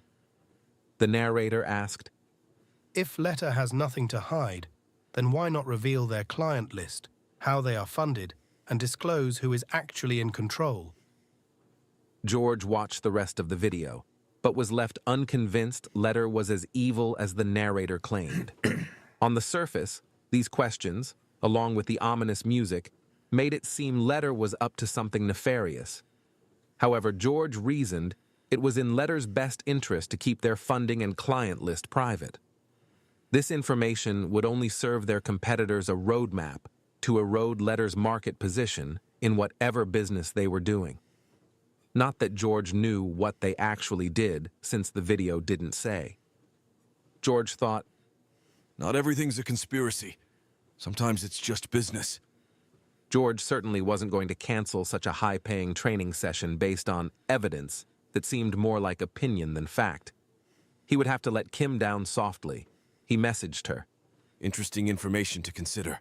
The narrator asked, If Letter has nothing to hide, then why not reveal their client list, how they are funded, and disclose who is actually in control? George watched the rest of the video, but was left unconvinced Letter was as evil as the narrator claimed. On the surface, these questions, along with the ominous music, made it seem Letter was up to something nefarious. However, George reasoned it was in Letter's best interest to keep their funding and client list private. This information would only serve their competitors a roadmap to erode Letter's market position in whatever business they were doing. Not that George knew what they actually did, since the video didn't say. George thought, Not everything's a conspiracy. Sometimes it's just business. George certainly wasn't going to cancel such a high-paying training session based on evidence that seemed more like opinion than fact. He would have to let Kim down softly. He messaged her. Interesting information to consider.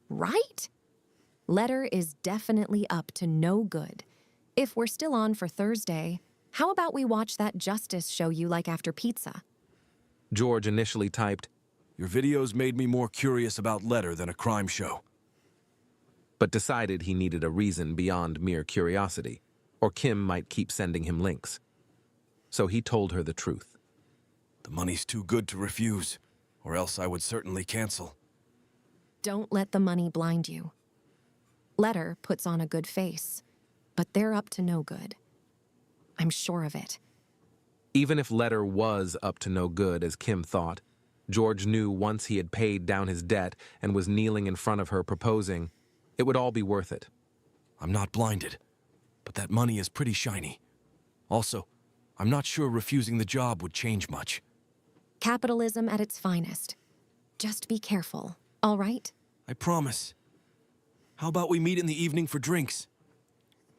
Right? Letter is definitely up to no good. If we're still on for Thursday, how about we watch that justice show you like after pizza? George initially typed, Your videos made me more curious about Letter than a crime show. but decided he needed a reason beyond mere curiosity, or Kim might keep sending him links. So he told her the truth. The money's too good to refuse, or else I would certainly cancel. Don't let the money blind you. Letter puts on a good face, but they're up to no good. I'm sure of it. Even if Letter was up to no good, as Kim thought, George knew once he had paid down his debt and was kneeling in front of her proposing, it would all be worth it. I'm not blinded, but that money is pretty shiny. Also, I'm not sure refusing the job would change much. Capitalism at its finest. Just be careful, all right? I promise. How about we meet in the evening for drinks?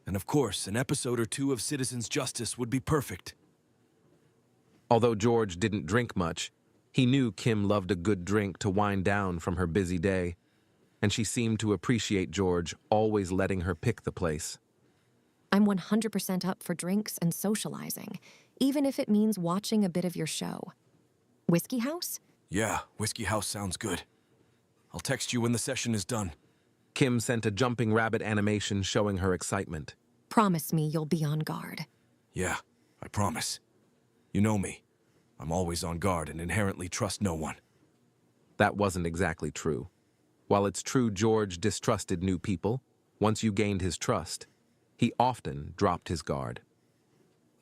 And of course, an episode or two of Citizens Justice would be perfect. Although George didn't drink much, he knew Kim loved a good drink to wind down from her busy day, and she seemed to appreciate George always letting her pick the place. I'm 100% up for drinks and socializing, even if it means watching a bit of your show. Whiskey House? Yeah, Whiskey House sounds good. I'll text you when the session is done. Kim sent a jumping rabbit animation showing her excitement. Promise me you'll be on guard. Yeah, I promise. You know me. I'm always on guard and inherently trust no one. That wasn't exactly true. While it's true George distrusted new people, once you gained his trust, he often dropped his guard.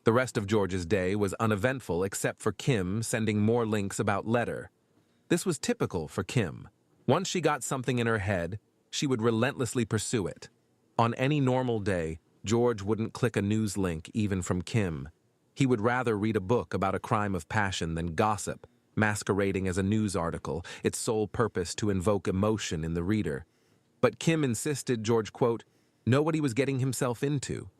The rest of George's day was uneventful except for Kim sending more links about Letter. This was typical for Kim. Once she got something in her head, she would relentlessly pursue it. On any normal day, George wouldn't click a news link even from Kim. He would rather read a book about a crime of passion than gossip, masquerading as a news article, its sole purpose to invoke emotion in the reader. But Kim insisted George, quote, know what he was getting himself into.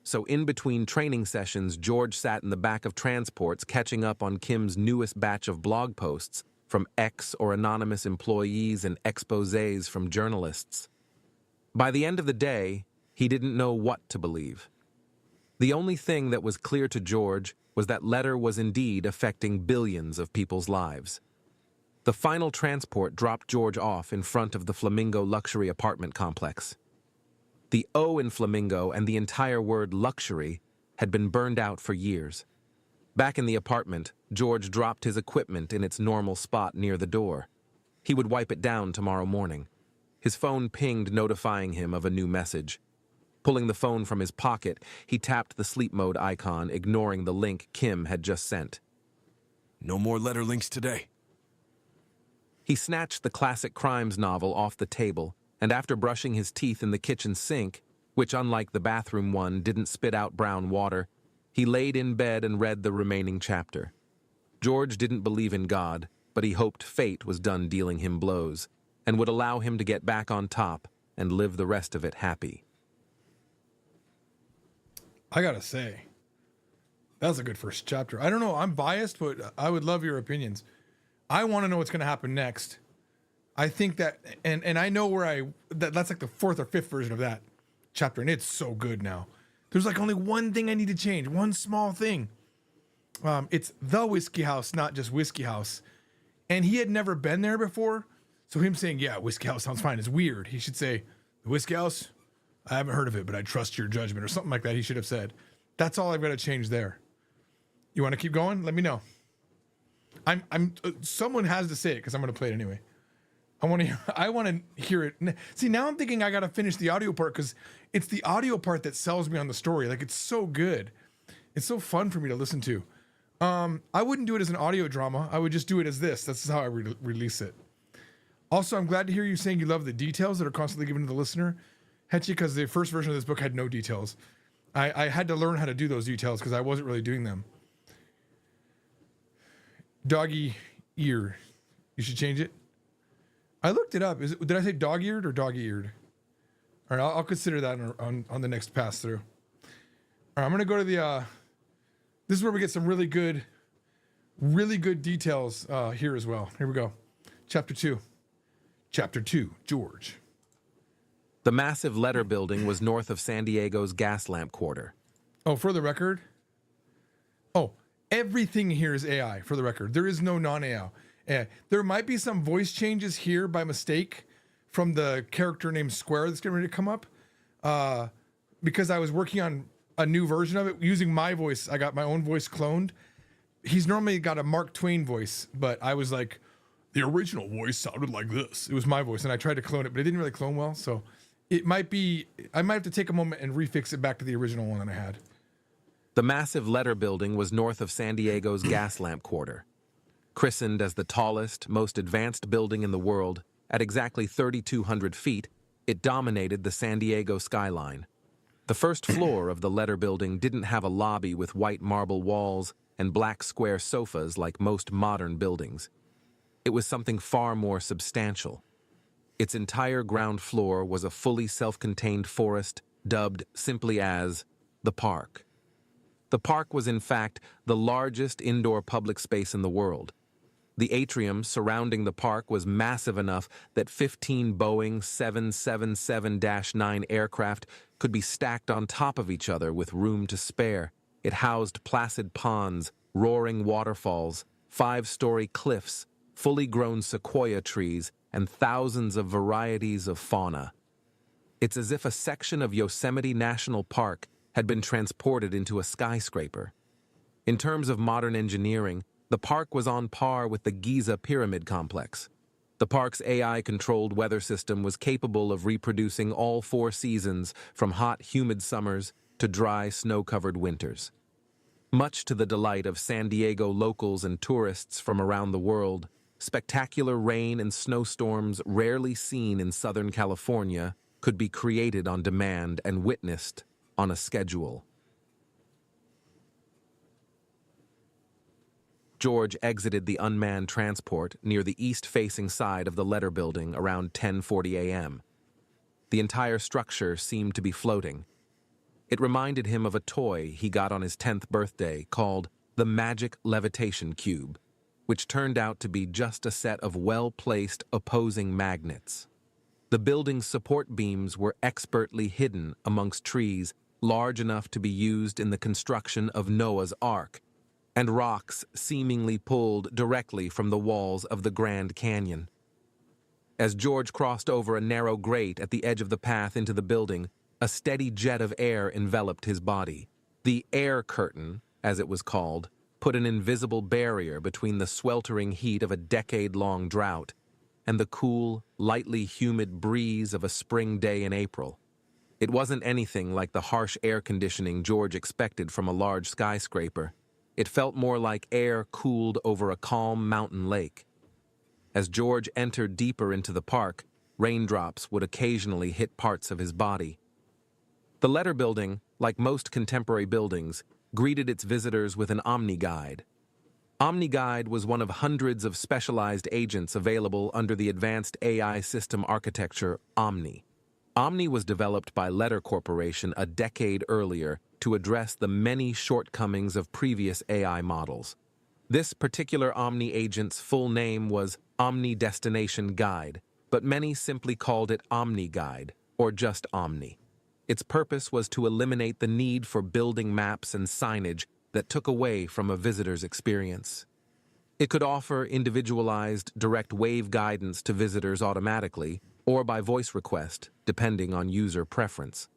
So in between training sessions, George sat in the back of transports catching up on Kim's newest batch of blog posts from ex or anonymous employees and exposés from journalists. By the end of the day, he didn't know what to believe. The only thing that was clear to George was that Letter was indeed affecting billions of people's lives. The final transport dropped George off in front of the Flamingo luxury apartment complex. The O in Flamingo and the entire word luxury had been burned out for years. Back in the apartment, George dropped his equipment in its normal spot near the door. He would wipe it down tomorrow morning. His phone pinged, notifying him of a new message. Pulling the phone from his pocket, he tapped the sleep mode icon, ignoring the link Kim had just sent. No more Letter links today. He snatched the classic crimes novel off the table, and after brushing his teeth in the kitchen sink, which unlike the bathroom one didn't spit out brown water, he laid in bed and read the remaining chapter. George didn't believe in God, but he hoped fate was done dealing him blows, and would allow him to get back on top and live the rest of it happy. I gotta say, that was a good first chapter. I don't know, I'm biased, but I would love your opinions. I want to know what's going to happen next. I think that, and I know where that's like the fourth or fifth version of that chapter, and it's so good now. There's like only one thing I need to change, one small thing. It's the Whiskey House, not just Whiskey House. And he had never been there before, so him saying, yeah, Whiskey House sounds fine, is weird. He should say, the Whiskey House? I haven't heard of it, but I trust your judgment, or something like that he should have said. That's all I've got to change there. You want to keep going? Let me know. Someone has to say it because I'm going to play it anyway. I want to hear it. See, now I'm thinking I got to finish the audio part because it's the audio part that sells me on the story. Like, it's so good. It's so fun for me to listen to. I wouldn't do it as an audio drama. I would just do it as this. That's how I release it. Also, I'm glad to hear you saying you love the details that are constantly given to the listener, Hetchy, because the first version of this book had no details. I had to learn how to do those details because I wasn't really doing them. Doggy ear. You should change it. I looked it up. Did I say dog-eared or doggy-eared? All right, I'll consider that on the next pass through. All right, I'm gonna go to the. This is where we get some really good details here as well. Here we go, chapter 2. Chapter 2, George. The massive letter building was north of San Diego's Gaslamp Quarter. Oh, for the record. Oh, everything here is AI, for the record. There is no non-AI. There might be some voice changes here by mistake from the character named Square that's getting ready to come up. Because I was working on a new version of it using my voice. I got my own voice cloned. He's normally got a Mark Twain voice, but I was like, the original voice sounded like this. It was my voice, and I tried to clone it, but it didn't really clone well. So it might be, I might have to take a moment and refix it back to the original one that I had. The massive letter building was north of San Diego's Gaslamp Quarter. Christened as the tallest, most advanced building in the world, at exactly 3,200 feet, it dominated the San Diego skyline. The first floor of the letter building didn't have a lobby with white marble walls and black square sofas like most modern buildings. It was something far more substantial. Its entire ground floor was a fully self-contained forest dubbed simply as the Park. The Park was in fact the largest indoor public space in the world. The atrium surrounding the park was massive enough that 15 Boeing 777-9 aircraft could be stacked on top of each other with room to spare. It housed placid ponds, roaring waterfalls, 5-story cliffs, fully grown sequoia trees, and thousands of varieties of fauna. It's as if a section of Yosemite National Park had been transported into a skyscraper. In terms of modern engineering, the park was on par with the Giza Pyramid Complex. The park's AI-controlled weather system was capable of reproducing all 4 seasons, from hot, humid summers to dry, snow-covered winters. Much to the delight of San Diego locals and tourists from around the world, spectacular rain and snowstorms rarely seen in Southern California could be created on demand and witnessed on a schedule. George exited the unmanned transport near the east-facing side of the letter building around 10:40 a.m. The entire structure seemed to be floating. It reminded him of a toy he got on his 10th birthday called the Magic Levitation Cube, which turned out to be just a set of well-placed opposing magnets. The building's support beams were expertly hidden amongst trees large enough to be used in the construction of Noah's Ark, and rocks seemingly pulled directly from the walls of the Grand Canyon. As George crossed over a narrow grate at the edge of the path into the building, a steady jet of air enveloped his body. The air curtain, as it was called, put an invisible barrier between the sweltering heat of a decade-long drought and the cool, lightly humid breeze of a spring day in April. It wasn't anything like the harsh air conditioning George expected from a large skyscraper. It felt more like air cooled over a calm mountain lake. As George entered deeper into the park, raindrops would occasionally hit parts of his body. The letter building, like most contemporary buildings, greeted its visitors with an Omni Guide. Omni Guide was one of hundreds of specialized agents available under the advanced AI system architecture Omni. Omni was developed by Letter Corporation a decade earlier to address the many shortcomings of previous AI models. This particular Omni agent's full name was Omni Destination Guide, but many simply called it Omni Guide, or just Omni. Its purpose was to eliminate the need for building maps and signage that took away from a visitor's experience. It could offer individualized direct wave guidance to visitors automatically or by voice request, depending on user preference.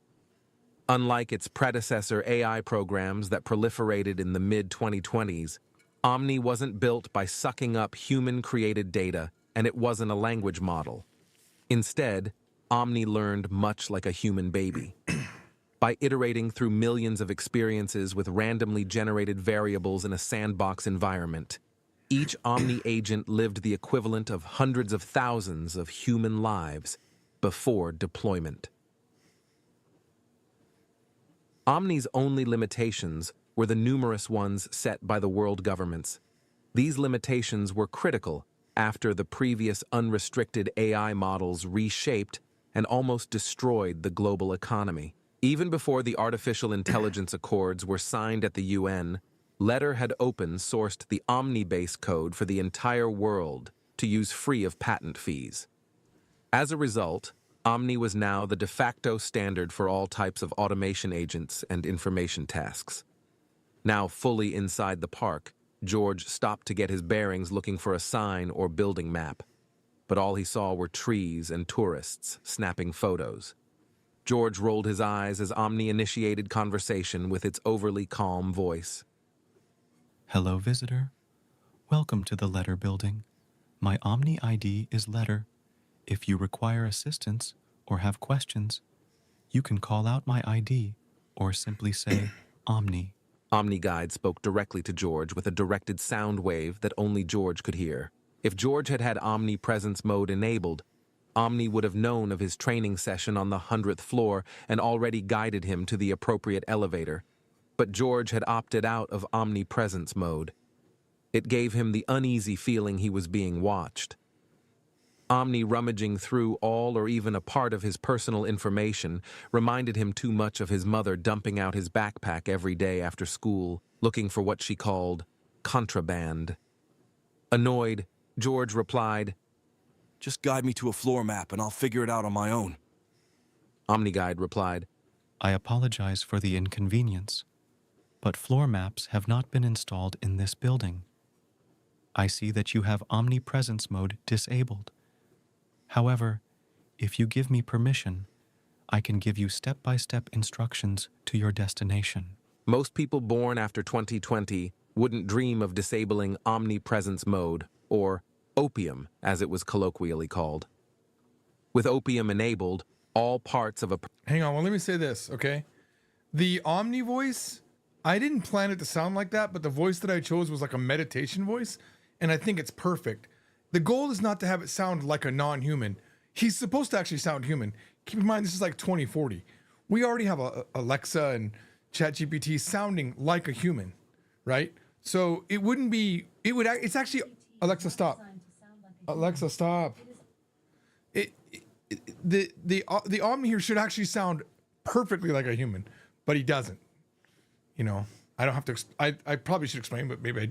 Unlike its predecessor AI programs that proliferated in the mid-2020s, Omni wasn't built by sucking up human-created data, and it wasn't a language model. Instead, Omni learned much like a human baby. By iterating through millions of experiences with randomly generated variables in a sandbox environment, each Omni agent lived the equivalent of hundreds of thousands of human lives before deployment. Omni's only limitations were the numerous ones set by the world governments. These limitations were critical after the previous unrestricted AI models reshaped and almost destroyed the global economy. Even before the Artificial Intelligence Accords were signed at the UN, Letter had open-sourced the Omni base code for the entire world to use free of patent fees. As a result, Omni was now the de facto standard for all types of automation agents and information tasks. Now fully inside the park, George stopped to get his bearings looking for a sign or building map. But all he saw were trees and tourists snapping photos. George rolled his eyes as Omni initiated conversation with its overly calm voice. Hello, visitor. Welcome to the Letter Building. My Omni ID is Letter. If you require assistance or have questions, you can call out my ID or simply say Omni. OmniGuide spoke directly to George with a directed sound wave that only George could hear. If George had had omnipresence mode enabled, Omni would have known of his training session on the 100th floor and already guided him to the appropriate elevator. But George had opted out of omnipresence mode. It gave him the uneasy feeling he was being watched. Omni rummaging through all or even a part of his personal information reminded him too much of his mother dumping out his backpack every day after school, looking for what she called contraband. Annoyed, George replied, Just guide me to a floor map and I'll figure it out on my own. OmniGuide replied, I apologize for the inconvenience, but floor maps have not been installed in this building. I see that you have omnipresence mode disabled. However, if you give me permission, I can give you step-by-step instructions to your destination. Most people born after 2020 wouldn't dream of disabling omnipresence mode, or opium, as it was colloquially called. With opium enabled, all parts of a... Hang on, well, let me say this, okay? The Omni voice, I didn't plan it to sound like that, but the voice that I chose was like a meditation voice, and I think it's perfect. The goal is not to have it sound like a non-human. He's supposed to actually sound human. Keep in mind, this is like 2040. We already have Alexa and ChatGPT sounding like a human, right? So it wouldn't be, it's actually, Alexa, stop. Alexa, stop. The Omni here should actually sound perfectly like a human, but he doesn't. You know, I don't have to, I probably should explain, but maybe I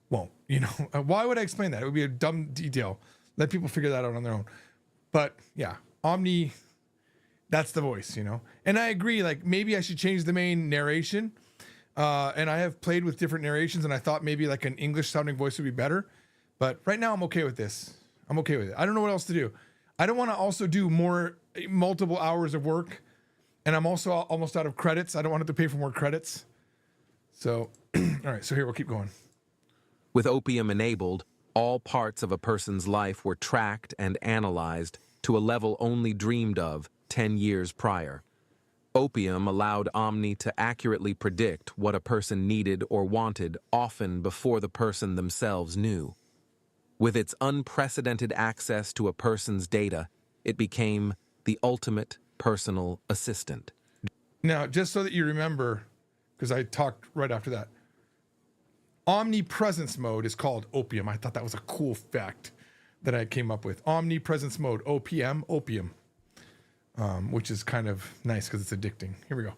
won't, you know. Why would I explain that? It would be a dumb detail. Let people figure that out on their own. But yeah, Omni, that's the voice, you know. And I agree, like maybe I should change the main narration. And I have played with different narrations and I thought maybe like an English sounding voice would be better. But right now I'm okay with this. I'm okay with it. I don't know what else to do. I don't want to also do multiple hours of work. And I'm also almost out of credits. I don't want to have to pay for more credits. So, all right, so here, we'll keep going. With opium enabled, all parts of a person's life were tracked and analyzed to a level only dreamed of 10 years prior. Opium allowed Omni to accurately predict what a person needed or wanted, often before the person themselves knew. With its unprecedented access to a person's data, it became the ultimate personal assistant. Now, just so that you remember, because I talked right after that, omnipresence mode is called opium. I thought that was a cool fact that I came up with. Omnipresence mode, OPM, opium, which is kind of nice because it's addicting. Here we go.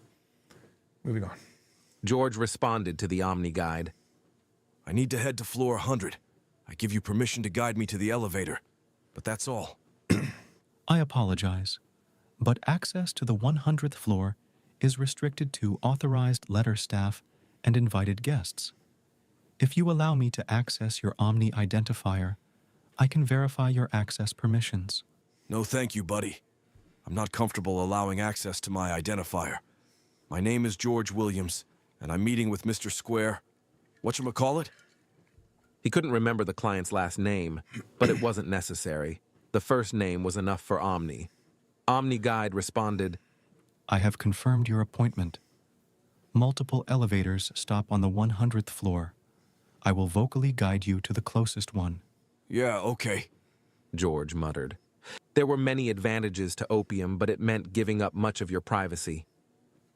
Moving on. George responded to the Omni guide. I need to head to floor 100. I give you permission to guide me to the elevator, but that's all. I apologize, but access to the 100th floor is restricted to authorized letter staff and invited guests. If you allow me to access your Omni identifier, I can verify your access permissions. No thank you, buddy. I'm not comfortable allowing access to my identifier. My name is George Williams, and I'm meeting with Mr. Square. Whatchamacallit? He couldn't remember the client's last name, but it wasn't necessary. The first name was enough for Omni. Omni Guide responded, I have confirmed your appointment. Multiple elevators stop on the 100th floor. I will vocally guide you to the closest one. Yeah, okay, George muttered. There were many advantages to opium, but it meant giving up much of your privacy.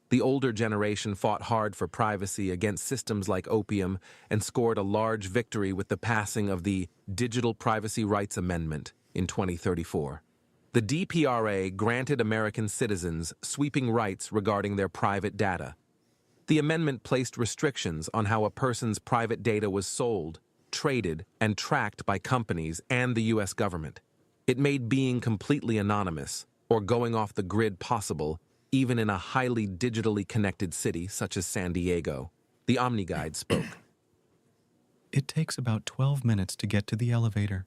The older generation fought hard for privacy against systems like opium and scored a large victory with the passing of the Digital Privacy Rights Amendment in 2034. The DPRA granted American citizens sweeping rights regarding their private data. The amendment placed restrictions on how a person's private data was sold, traded, and tracked by companies and the U.S. government. It made being completely anonymous, or going off the grid possible, even in a highly digitally connected city such as San Diego. The OmniGuide spoke. It takes about 12 minutes to get to the elevator.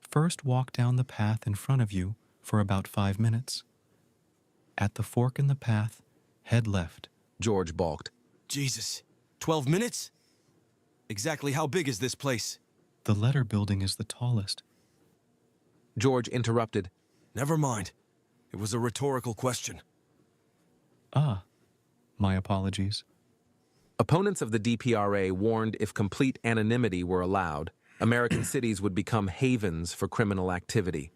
First, walk down the path in front of you for about 5 minutes. At the fork in the path, head left. George balked. Jesus, 12 minutes? Exactly how big is this place? The letter building is the tallest. George interrupted. Never mind. It was a rhetorical question. Ah, my apologies. Opponents of the DPRA warned if complete anonymity were allowed, American cities would become havens for criminal activity.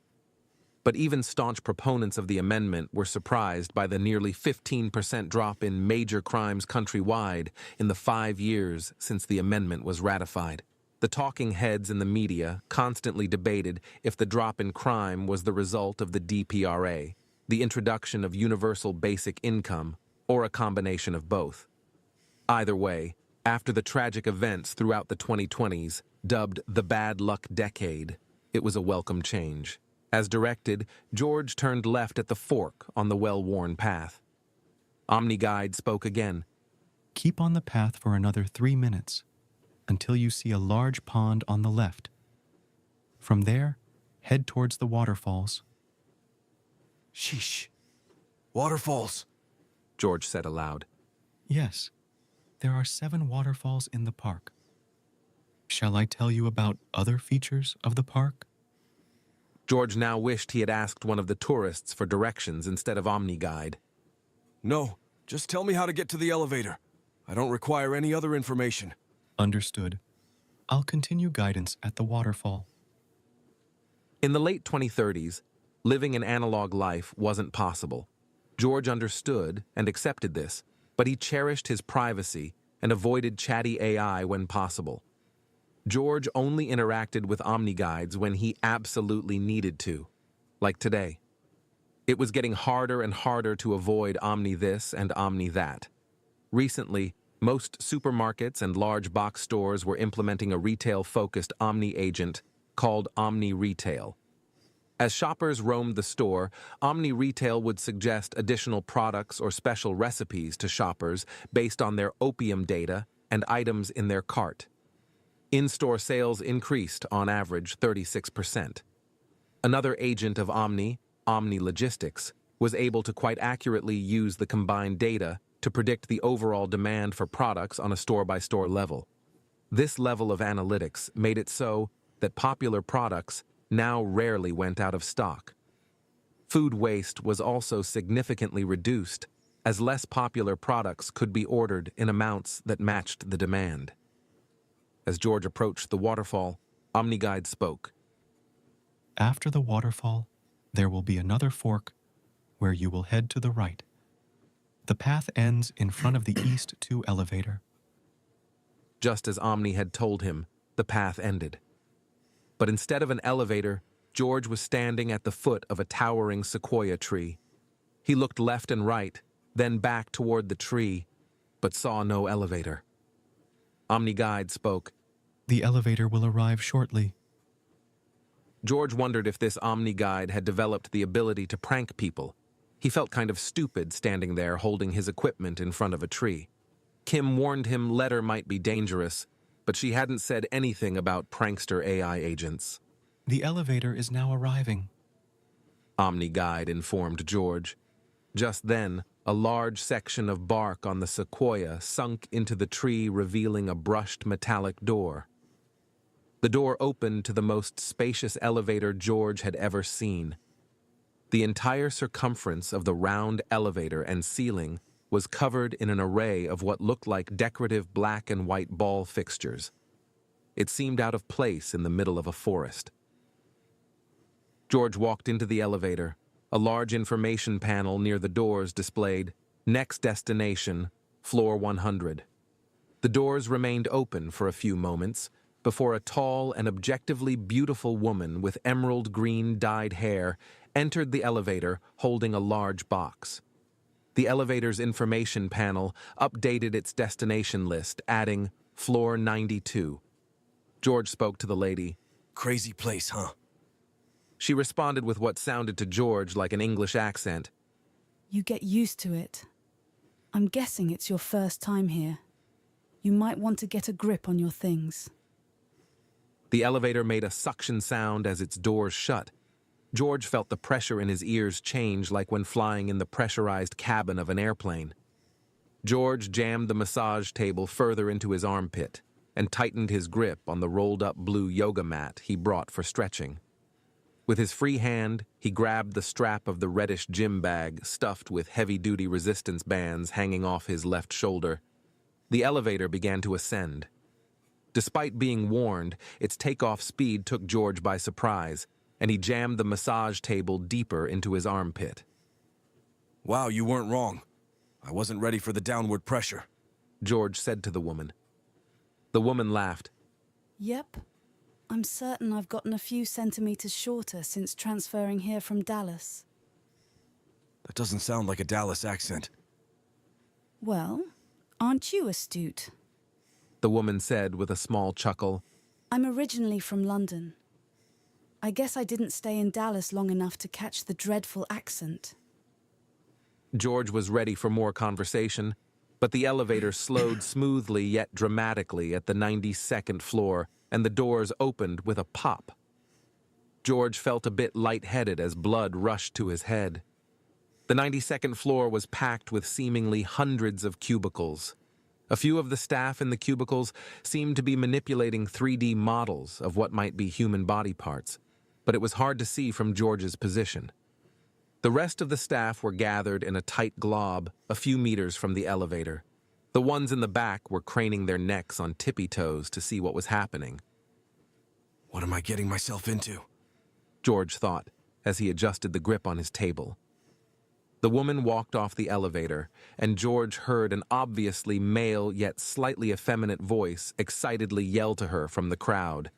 But even staunch proponents of the amendment were surprised by the nearly 15% drop in major crimes countrywide in the 5 years since the amendment was ratified. The talking heads in the media constantly debated if the drop in crime was the result of the DPRA, the introduction of universal basic income, or a combination of both. Either way, after the tragic events throughout the 2020s, dubbed the bad luck decade, it was a welcome change. As directed, George turned left at the fork on the well-worn path. OmniGuide spoke again. Keep on the path for another 3 minutes until you see a large pond on the left. From there, head towards the waterfalls. Sheesh. Waterfalls. George said aloud. Yes, there are 7 waterfalls in the park. Shall I tell you about other features of the park? George now wished he had asked one of the tourists for directions instead of OmniGuide. No, just tell me how to get to the elevator. I don't require any other information. Understood. I'll continue guidance at the waterfall. In the late 2030s, living an analog life wasn't possible. George understood and accepted this, but he cherished his privacy and avoided chatty AI when possible. George only interacted with OmniGuides when he absolutely needed to, like today. It was getting harder and harder to avoid Omni this and Omni that. Recently, most supermarkets and large box stores were implementing a retail-focused Omni agent called Omni Retail. As shoppers roamed the store, Omni Retail would suggest additional products or special recipes to shoppers based on their opium data and items in their cart. In-store sales increased, on average, 36%. Another agent of Omni, Omni Logistics, was able to quite accurately use the combined data to predict the overall demand for products on a store-by-store level. This level of analytics made it so that popular products now rarely went out of stock. Food waste was also significantly reduced, as less popular products could be ordered in amounts that matched the demand. As George approached the waterfall, OmniGuide spoke. After the waterfall, there will be another fork where you will head to the right. The path ends in front of the East 2 elevator. Just as Omni had told him, the path ended. But instead of an elevator, George was standing at the foot of a towering sequoia tree. He looked left and right, then back toward the tree, but saw no elevator. OmniGuide spoke. The elevator will arrive shortly. George wondered if this OmniGuide had developed the ability to prank people. He felt kind of stupid standing there holding his equipment in front of a tree. Kim warned him letter might be dangerous, but she hadn't said anything about prankster AI agents. The elevator is now arriving, OmniGuide informed George. Just then, a large section of bark on the sequoia sunk into the tree, revealing a brushed metallic door. The door opened to the most spacious elevator George had ever seen. The entire circumference of the round elevator and ceiling was covered in an array of what looked like decorative black and white ball fixtures. It seemed out of place in the middle of a forest. George walked into the elevator. A large information panel near the doors displayed, "Next destination, floor 100." The doors remained open for a few moments before a tall and objectively beautiful woman with emerald green dyed hair entered the elevator holding a large box. The elevator's information panel updated its destination list, adding floor 92. George spoke to the lady. Crazy place, huh? She responded with what sounded to George like an English accent. You get used to it. I'm guessing it's your first time here. You might want to get a grip on your things. The elevator made a suction sound as its doors shut. George felt the pressure in his ears change like when flying in the pressurized cabin of an airplane. George jammed the massage table further into his armpit and tightened his grip on the rolled-up blue yoga mat he brought for stretching. With his free hand, he grabbed the strap of the reddish gym bag stuffed with heavy-duty resistance bands hanging off his left shoulder. The elevator began to ascend. Despite being warned, its takeoff speed took George by surprise, and he jammed the massage table deeper into his armpit. Wow, you weren't wrong. I wasn't ready for the downward pressure, George said to the woman. The woman laughed. Yep. I'm certain I've gotten a few centimeters shorter since transferring here from Dallas. That doesn't sound like a Dallas accent. Well, aren't you astute? The woman said with a small chuckle. I'm originally from London. I guess I didn't stay in Dallas long enough to catch the dreadful accent. George was ready for more conversation, but the elevator slowed smoothly yet dramatically at the 92nd floor, and the doors opened with a pop. George felt a bit lightheaded as blood rushed to his head. The 92nd floor was packed with seemingly hundreds of cubicles. A few of the staff in the cubicles seemed to be manipulating 3D models of what might be human body parts, but it was hard to see from George's position. The rest of the staff were gathered in a tight glob a few meters from the elevator. The ones in the back were craning their necks on tippy toes to see what was happening. What am I getting myself into? George thought, as he adjusted the grip on his table. The woman walked off the elevator, and George heard an obviously male yet slightly effeminate voice excitedly yell to her from the crowd.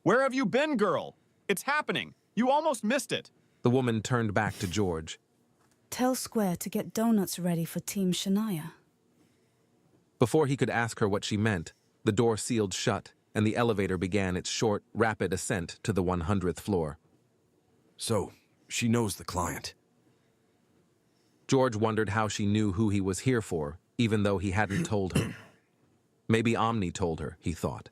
Where have you been, girl? It's happening. You almost missed it. The woman turned back to George. Tell Square to get donuts ready for Team Shania. Before he could ask her what she meant, the door sealed shut, and the elevator began its short, rapid ascent to the 100th floor. So, she knows the client. George wondered how she knew who he was here for, even though he hadn't told her. Maybe Omni told her, he thought.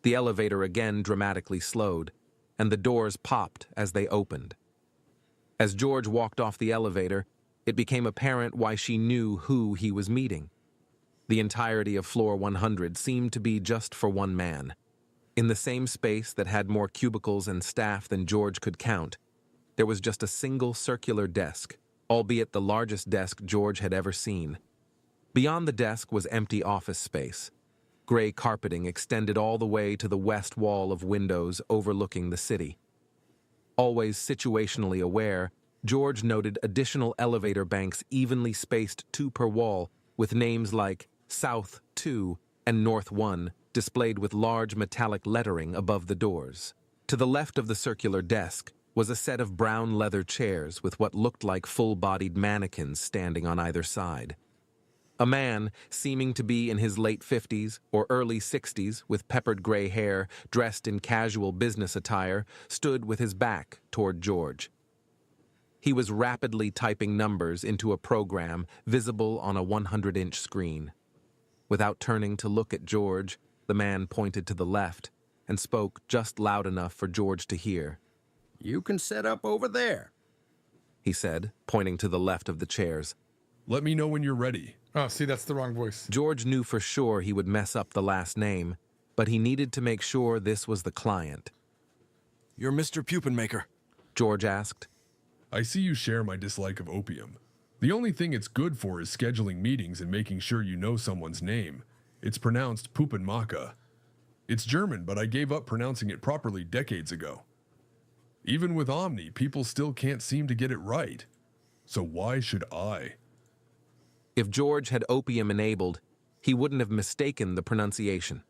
The elevator again dramatically slowed, and the doors popped as they opened. As George walked off the elevator, it became apparent why she knew who he was meeting. The entirety of floor 100 seemed to be just for one man. In the same space that had more cubicles and staff than George could count, there was just a single circular desk, albeit the largest desk George had ever seen. Beyond the desk was empty office space. Gray carpeting extended all the way to the west wall of windows overlooking the city. Always situationally aware, George noted additional elevator banks evenly spaced 2 per wall, with names like South 2 and North 1 displayed with large metallic lettering above the doors. To the left of the circular desk was a set of brown leather chairs with what looked like full-bodied mannequins standing on either side. A man, seeming to be in his late 50s or early 60s with peppered gray hair, dressed in casual business attire, stood with his back toward George. He was rapidly typing numbers into a program visible on a 100-inch screen. Without turning to look at George, the man pointed to the left and spoke just loud enough for George to hear. You can set up over there, he said, pointing to the left of the chairs. Let me know when you're ready. Oh, see, that's the wrong voice. George knew for sure he would mess up the last name, but he needed to make sure this was the client. You're Mr. Pupenmaker? George asked. I see you share my dislike of opium. The only thing it's good for is scheduling meetings and making sure you know someone's name. It's pronounced Pupenmaka. It's German, but I gave up pronouncing it properly decades ago. Even with Omni, people still can't seem to get it right. So why should I? If George had opium enabled, he wouldn't have mistaken the pronunciation.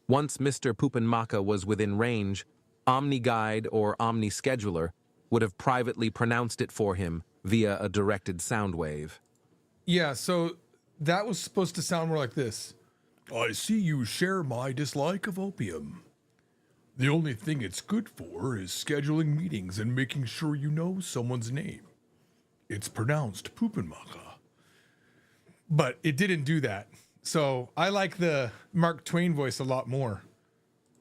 Once Mr. Pupenmaka was within range, Omni Guide or Omni Scheduler would have privately pronounced it for him via a directed sound wave. Yeah, so that was supposed to sound more like this. I see you share my dislike of opium. The only thing it's good for is scheduling meetings and making sure you know someone's name. It's pronounced Puppenmacher. But it didn't do that. So I like the Mark Twain voice a lot more.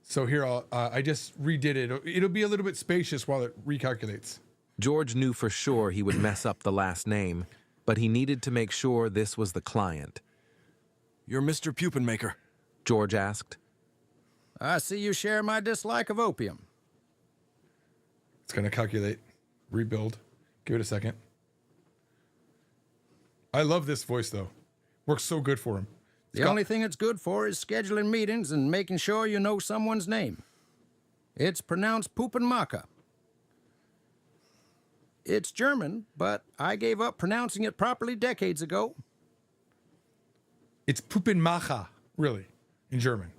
So here, I just redid it. It'll be a little bit spacious while it recalculates. George knew for sure he would mess up the last name, but he needed to make sure this was the client. You're Mr. Puppenmaker? George asked. I see you share my dislike of opium. It's going to calculate, rebuild. Give it a second. I love this voice, though. Works so good for him. The only thing it's good for is scheduling meetings and making sure you know someone's name. It's pronounced Puppenmacher. It's German, but I gave up pronouncing it properly decades ago. It's Puppenmacher, really, in German.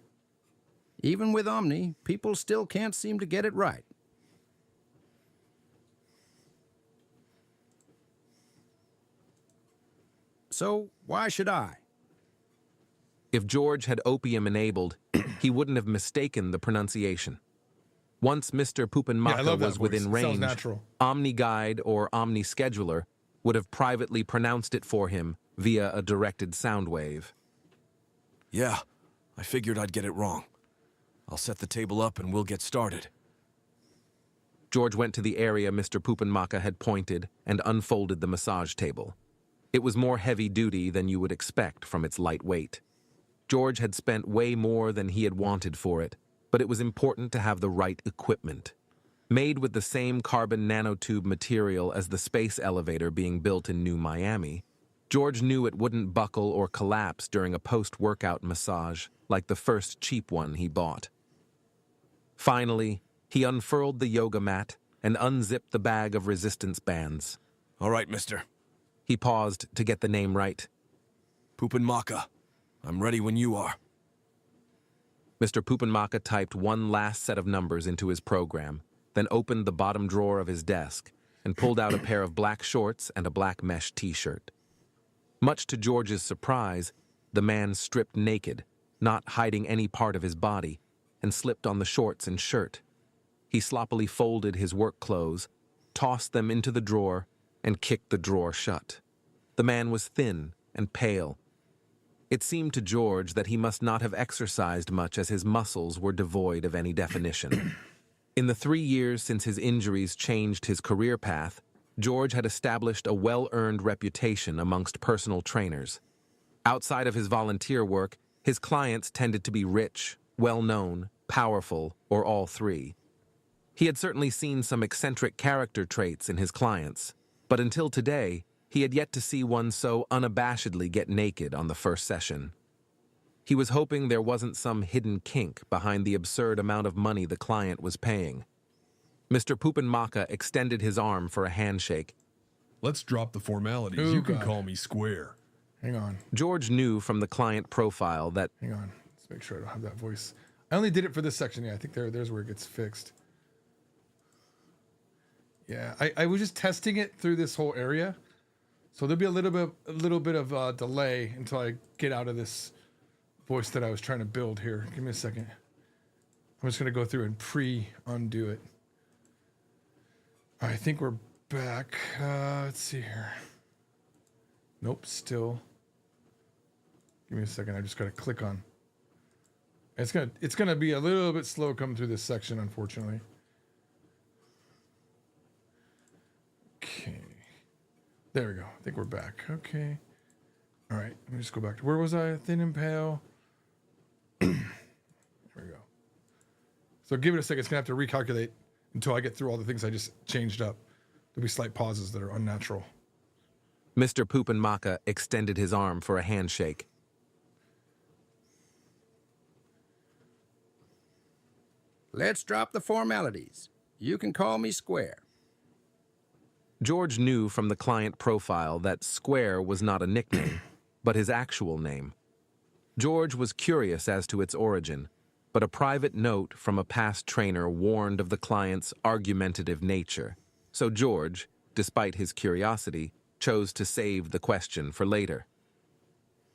Even with Omni, people still can't seem to get it right. So why should I? If George had opium enabled, he wouldn't have mistaken the pronunciation. Once Mr. Puppenmacher was within range, OmniGuide or OmniScheduler would have privately pronounced it for him via a directed sound wave. Yeah, I figured I'd get it wrong. I'll set the table up and we'll get started. George went to the area Mr. Puppenmacher had pointed and unfolded the massage table. It was more heavy-duty than you would expect from its light weight. George had spent way more than he had wanted for it, but it was important to have the right equipment. Made with the same carbon nanotube material as the space elevator being built in New Miami, George knew it wouldn't buckle or collapse during a post-workout massage like the first cheap one he bought. Finally, he unfurled the yoga mat and unzipped the bag of resistance bands. All right, mister. He paused to get the name right. Puppenmacher. I'm ready when you are. Mr. Puppenmacher typed one last set of numbers into his program, then opened the bottom drawer of his desk and pulled out a pair of black shorts and a black mesh t-shirt. Much to George's surprise, the man stripped naked, not hiding any part of his body, and slipped on the shorts and shirt. He sloppily folded his work clothes, tossed them into the drawer, and kicked the drawer shut. The man was thin and pale. It seemed to George that he must not have exercised much, as his muscles were devoid of any definition. In the 3 years since his injuries changed his career path, George had established a well-earned reputation amongst personal trainers. Outside of his volunteer work, his clients tended to be rich, well-known, powerful, or all three. He had certainly seen some eccentric character traits in his clients, but until today, he had yet to see one so unabashedly get naked on the first session. He was hoping there wasn't some hidden kink behind the absurd amount of money the client was paying. Mr. Puppenmacher extended his arm for a handshake. Let's drop the formalities. You can call me Square. Hang on. George knew from the client profile that... Hang on. Let's make sure I don't have that voice. I only did it for this section. Yeah, I think there's where it gets fixed. Yeah, I was just testing it through this whole area. So there'll be a little bit of delay until I get out of this voice that I was trying to build here. Give me a second. I'm just going to go through and undo it. I think we're back. Let's see here. Nope, still. Give me a second. I just got to click on. It's gonna be a little bit slow coming through this section, unfortunately. Okay. There we go. I think we're back. Okay. All right. Let me just go back to where was I? Thin and pale. There we go. So give it a second. It's going to have to recalculate until I get through all the things I just changed up. There'll be slight pauses that are unnatural. Mr. Puppenmacher extended his arm for a handshake. Let's drop the formalities. You can call me Square. George knew from the client profile that Square was not a nickname, but his actual name. George was curious as to its origin, but a private note from a past trainer warned of the client's argumentative nature. So George, despite his curiosity, chose to save the question for later.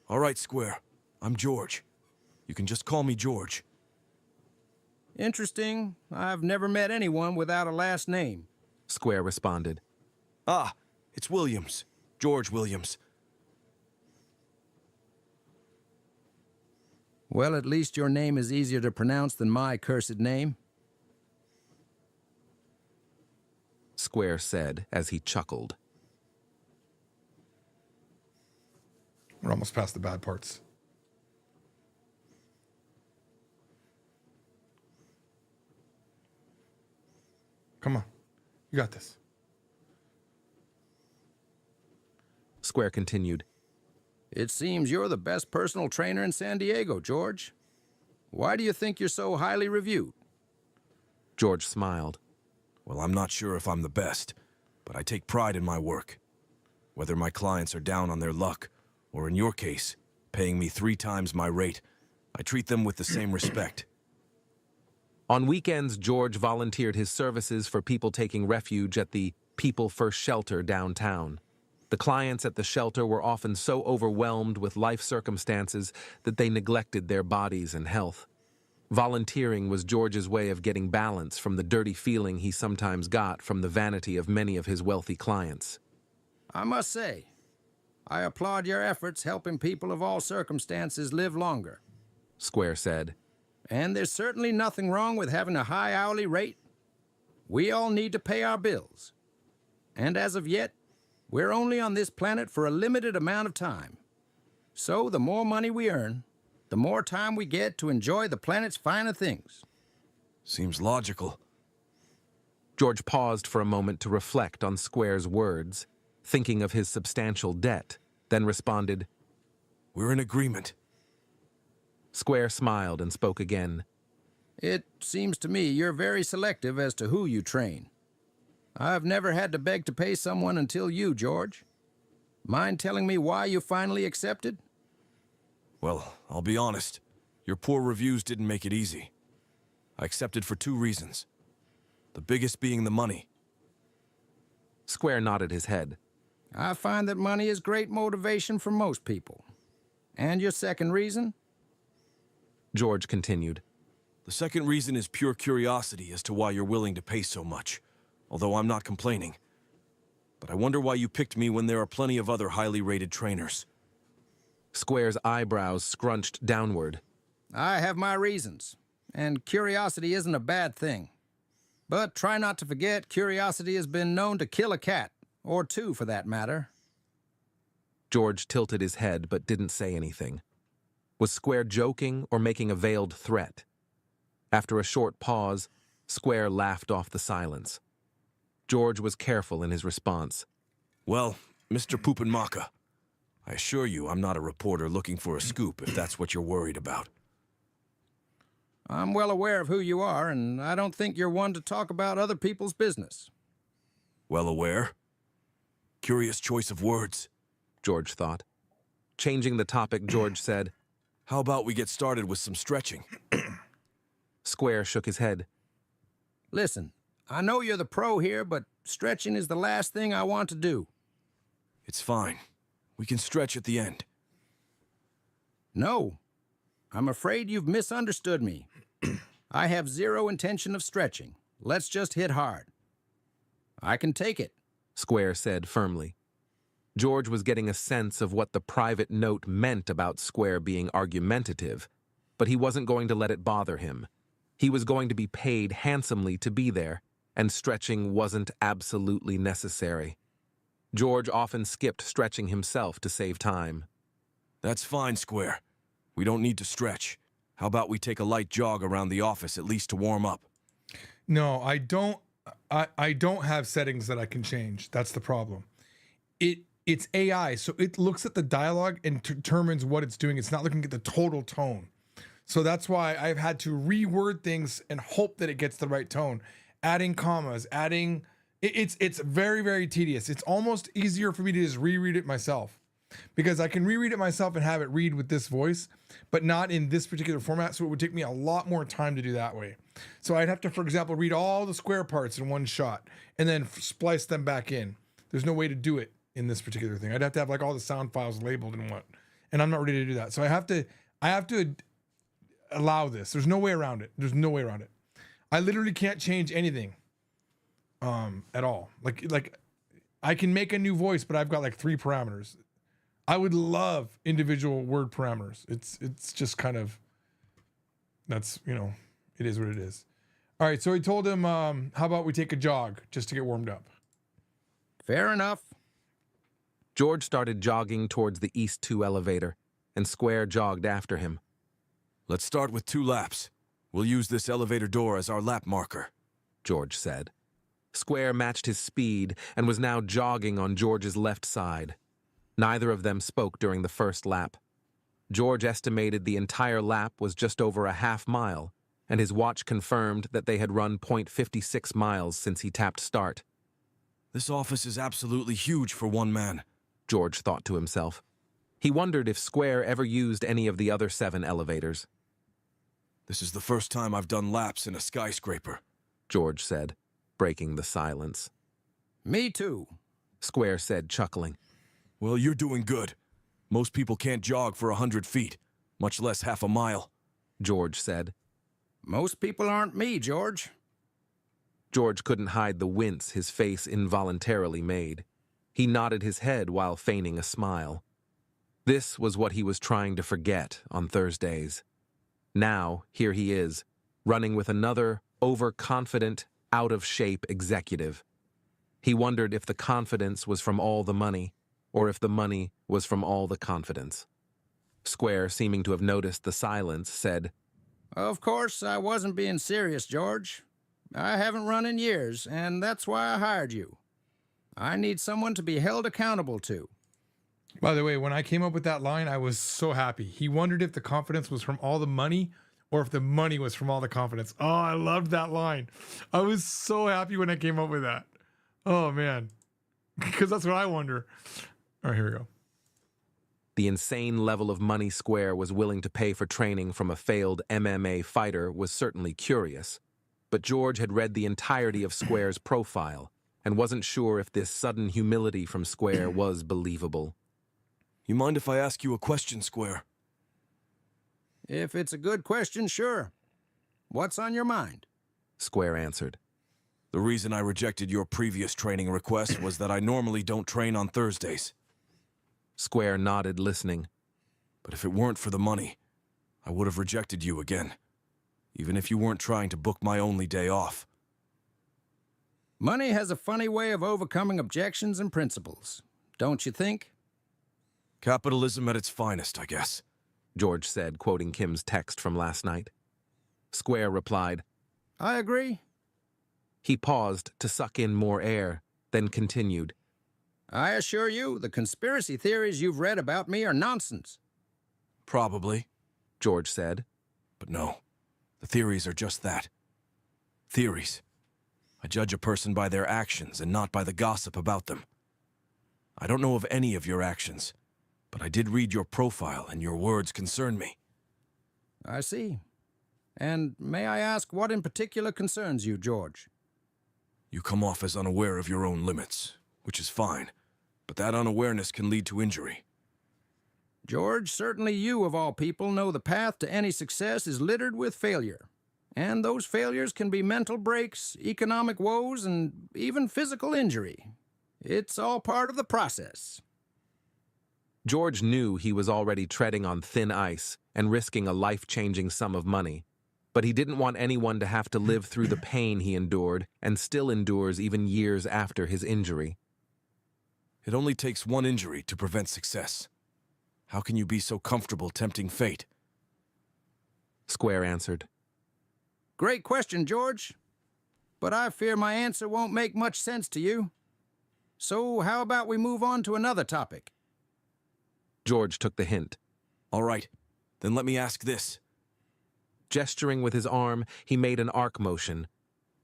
All right, Square. I'm George. You can just call me George. Interesting. I've never met anyone without a last name. Square responded. Ah, it's Williams. George Williams. Well, at least your name is easier to pronounce than my cursed name. Square said as he chuckled. We're almost past the bad parts. Come on. You got this. Square continued. It seems you're the best personal trainer in San Diego, George. Why do you think you're so highly reviewed? George smiled. Well, I'm not sure if I'm the best, but I take pride in my work. Whether my clients are down on their luck, or in your case, paying me 3 times my rate, I treat them with the same respect. On weekends, George volunteered his services for people taking refuge at the People First Shelter downtown. The clients at the shelter were often so overwhelmed with life circumstances that they neglected their bodies and health. Volunteering was George's way of getting balance from the dirty feeling he sometimes got from the vanity of many of his wealthy clients. I must say, I applaud your efforts helping people of all circumstances live longer. Square said. And there's certainly nothing wrong with having a high hourly rate. We all need to pay our bills. And as of yet, we're only on this planet for a limited amount of time. So the more money we earn, the more time we get to enjoy the planet's finer things. Seems logical. George paused for a moment to reflect on Square's words, thinking of his substantial debt, then responded, We're in agreement. Square smiled and spoke again. It seems to me you're very selective as to who you train. I've never had to beg to pay someone until you, George. Mind telling me why you finally accepted? Well, I'll be honest. Your poor reviews didn't make it easy. I accepted for 2 reasons. The biggest being the money. Square nodded his head. I find that money is great motivation for most people. And your second reason? George continued. The second reason is pure curiosity as to why you're willing to pay so much, although I'm not complaining. But I wonder why you picked me when there are plenty of other highly rated trainers. Square's eyebrows scrunched downward. I have my reasons, and curiosity isn't a bad thing. But try not to forget, curiosity has been known to kill a cat, or 2 for that matter. George tilted his head but didn't say anything. Was Square joking or making a veiled threat? After a short pause, Square laughed off the silence. George was careful in his response. Well, Mr. Pupanmaka, I assure you I'm not a reporter looking for a scoop if that's what you're worried about. I'm well aware of who you are, and I don't think you're one to talk about other people's business. Well aware? Curious choice of words, George thought. Changing the topic, George said, How about we get started with some stretching? Square shook his head. Listen, I know you're the pro here, but stretching is the last thing I want to do. It's fine. We can stretch at the end. No. I'm afraid you've misunderstood me. I have 0 intention of stretching. Let's just hit hard. I can take it, Square said firmly. George was getting a sense of what the private note meant about Square being argumentative, but he wasn't going to let it bother him. He was going to be paid handsomely to be there, and stretching wasn't absolutely necessary. George often skipped stretching himself to save time. That's fine, Square. We don't need to stretch. How about we take a light jog around the office at least to warm up? No, I don't. I don't have settings that I can change. That's the problem. It's AI, so it looks at the dialogue and determines what it's doing. It's not looking at the total tone. So that's why I've had to reword things and hope that it gets the right tone. Adding commas, adding... It's very, very tedious. It's almost easier for me to just reread it myself, because I can reread it myself and have it read with this voice, but not in this particular format. So it would take me a lot more time to do that way. So I'd have to, for example, read all the Square parts in one shot and then splice them back in. There's no way to do it in this particular thing. I'd have to have like all the sound files labeled and what, and I'm not ready to do that. So I have to allow this. There's no way around it. There's no way around it. I literally can't change anything at all. Like I can make a new voice, but I've got like 3 parameters. I would love individual word parameters. It's just kind of, that's, you know, it is what it is. All right, so he told him, how about we take a jog just to get warmed up? Fair enough. George started jogging towards the East 2 elevator, and Square jogged after him. Let's start with 2 laps. We'll use this elevator door as our lap marker, George said. Square matched his speed and was now jogging on George's left side. Neither of them spoke during the first lap. George estimated the entire lap was just over a half mile, and his watch confirmed that they had run .56 miles since he tapped start. This office is absolutely huge for one man, George thought to himself. He wondered if Square ever used any of the other 7 elevators. This is the first time I've done laps in a skyscraper, George said, breaking the silence. Me too, Square said, chuckling. Well, you're doing good. Most people can't jog for 100 feet, much less half a mile, George said. Most people aren't me, George. George couldn't hide the wince his face involuntarily made. He nodded his head while feigning a smile. This was what he was trying to forget on Thursdays. Now, here he is, running with another overconfident, out-of-shape executive. He wondered if the confidence was from all the money, or if the money was from all the confidence. Square, seeming to have noticed the silence, said, Of course, I wasn't being serious, George. I haven't run in years, and that's why I hired you. I need someone to be held accountable to. By the way, when I came up with that line, I was so happy. He wondered if the confidence was from all the money or if the money was from all the confidence. Oh, I loved that line. I was so happy when I came up with that. Oh, man. Because that's what I wonder. All right, here we go. The insane level of money Square was willing to pay for training from a failed MMA fighter was certainly curious. But George had read the entirety of Square's profile and wasn't sure if this sudden humility from Square was believable. You mind if I ask you a question, Square? If it's a good question, sure. What's on your mind? Square answered. The reason I rejected your previous training request was that I normally don't train on Thursdays. Square nodded, listening. But if it weren't for the money, I would have rejected you again, even if you weren't trying to book my only day off. Money has a funny way of overcoming objections and principles, don't you think? Capitalism at its finest, I guess, George said, quoting Kim's text from last night. Square replied, I agree. He paused to suck in more air, then continued. I assure you, the conspiracy theories you've read about me are nonsense. Probably, George said. But no, the theories are just that. Theories. I judge a person by their actions and not by the gossip about them. I don't know of any of your actions, but I did read your profile and your words concern me. I see. And may I ask what in particular concerns you, George? You come off as unaware of your own limits, which is fine, but that unawareness can lead to injury. George, certainly you, of all people, know the path to any success is littered with failure. And those failures can be mental breaks, economic woes, and even physical injury. It's all part of the process. George knew he was already treading on thin ice and risking a life-changing sum of money, but he didn't want anyone to have to live through the pain he endured and still endures even years after his injury. It only takes one injury to prevent success. How can you be so comfortable tempting fate? Square answered. Great question, George. But I fear my answer won't make much sense to you. So how about we move on to another topic? George took the hint. All right, then let me ask this. Gesturing with his arm, he made an arc motion.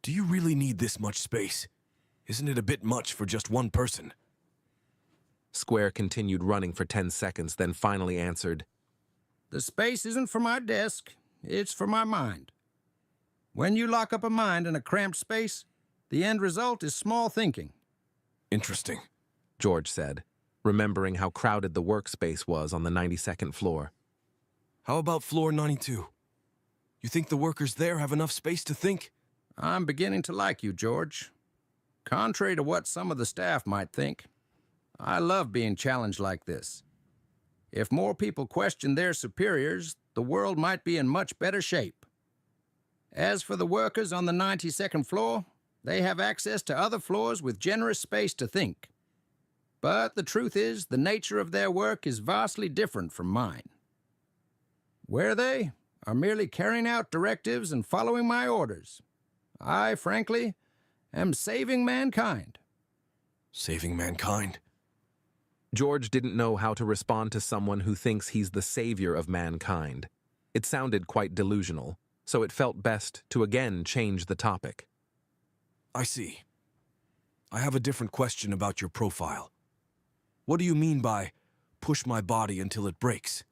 Do you really need this much space? Isn't it a bit much for just one person? Square continued running for 10 seconds, then finally answered. The space isn't for my desk, it's for my mind. When you lock up a mind in a cramped space, the end result is small thinking. Interesting, George said, remembering how crowded the workspace was on the 92nd floor. How about floor 92? You think the workers there have enough space to think? I'm beginning to like you, George. Contrary to what some of the staff might think, I love being challenged like this. If more people questioned their superiors, the world might be in much better shape. As for the workers on the 92nd floor, they have access to other floors with generous space to think. But the truth is, the nature of their work is vastly different from mine. Where they are merely carrying out directives and following my orders. I, frankly, am saving mankind. Saving mankind? George didn't know how to respond to someone who thinks he's the savior of mankind. It sounded quite delusional, so it felt best to again change the topic. I see. I have a different question about your profile. What do you mean by push my body until it breaks?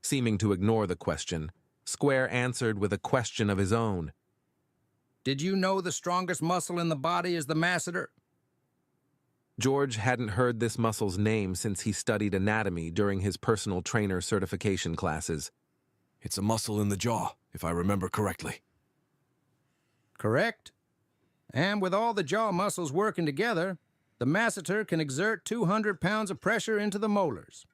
Seeming to ignore the question, Square answered with a question of his own. Did you know the strongest muscle in the body is the masseter? George hadn't heard this muscle's name since he studied anatomy during his personal trainer certification classes. It's a muscle in the jaw, if I remember correctly. Correct. And with all the jaw muscles working together, the masseter can exert 200 pounds of pressure into the molars.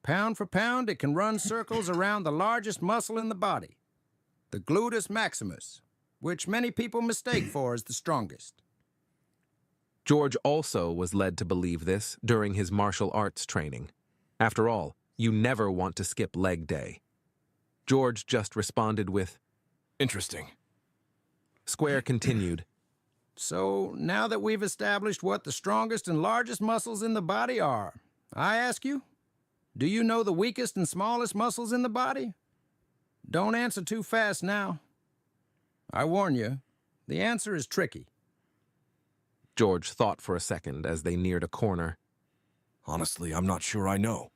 Pound for pound, it can run circles around the largest muscle in the body, the gluteus maximus, which many people mistake for as the strongest. George also was led to believe this during his martial arts training. After all, you never want to skip leg day. George just responded with, Interesting. Square continued, So, now that we've established what the strongest and largest muscles in the body are, I ask you, do you know the weakest and smallest muscles in the body? Don't answer too fast now. I warn you, the answer is tricky. George thought for a second as they neared a corner. Honestly, I'm not sure I know.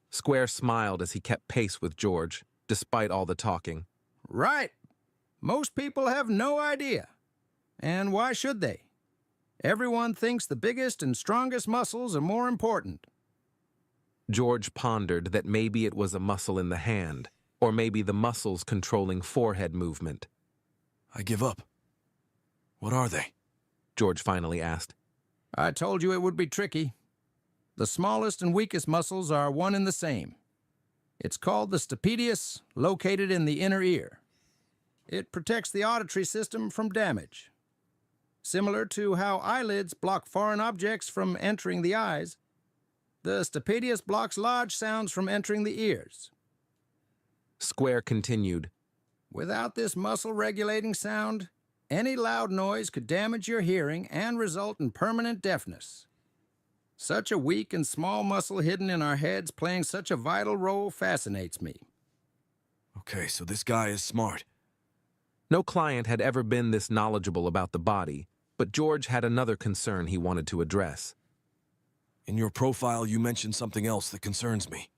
Square smiled as he kept pace with George, despite all the talking. Right. Most people have no idea. And why should they? Everyone thinks the biggest and strongest muscles are more important. George pondered that maybe it was a muscle in the hand, or maybe the muscles controlling forehead movement. I give up. What are they? George finally asked. I told you it would be tricky. The smallest and weakest muscles are one and the same. It's called the stapedius, located in the inner ear. It protects the auditory system from damage. Similar to how eyelids block foreign objects from entering the eyes, the stapedius blocks large sounds from entering the ears. Square continued. Without this muscle regulating sound, any loud noise could damage your hearing and result in permanent deafness. Such a weak and small muscle hidden in our heads playing such a vital role fascinates me. Okay, so this guy is smart. No client had ever been this knowledgeable about the body, but George had another concern he wanted to address. In your profile, you mentioned something else that concerns me.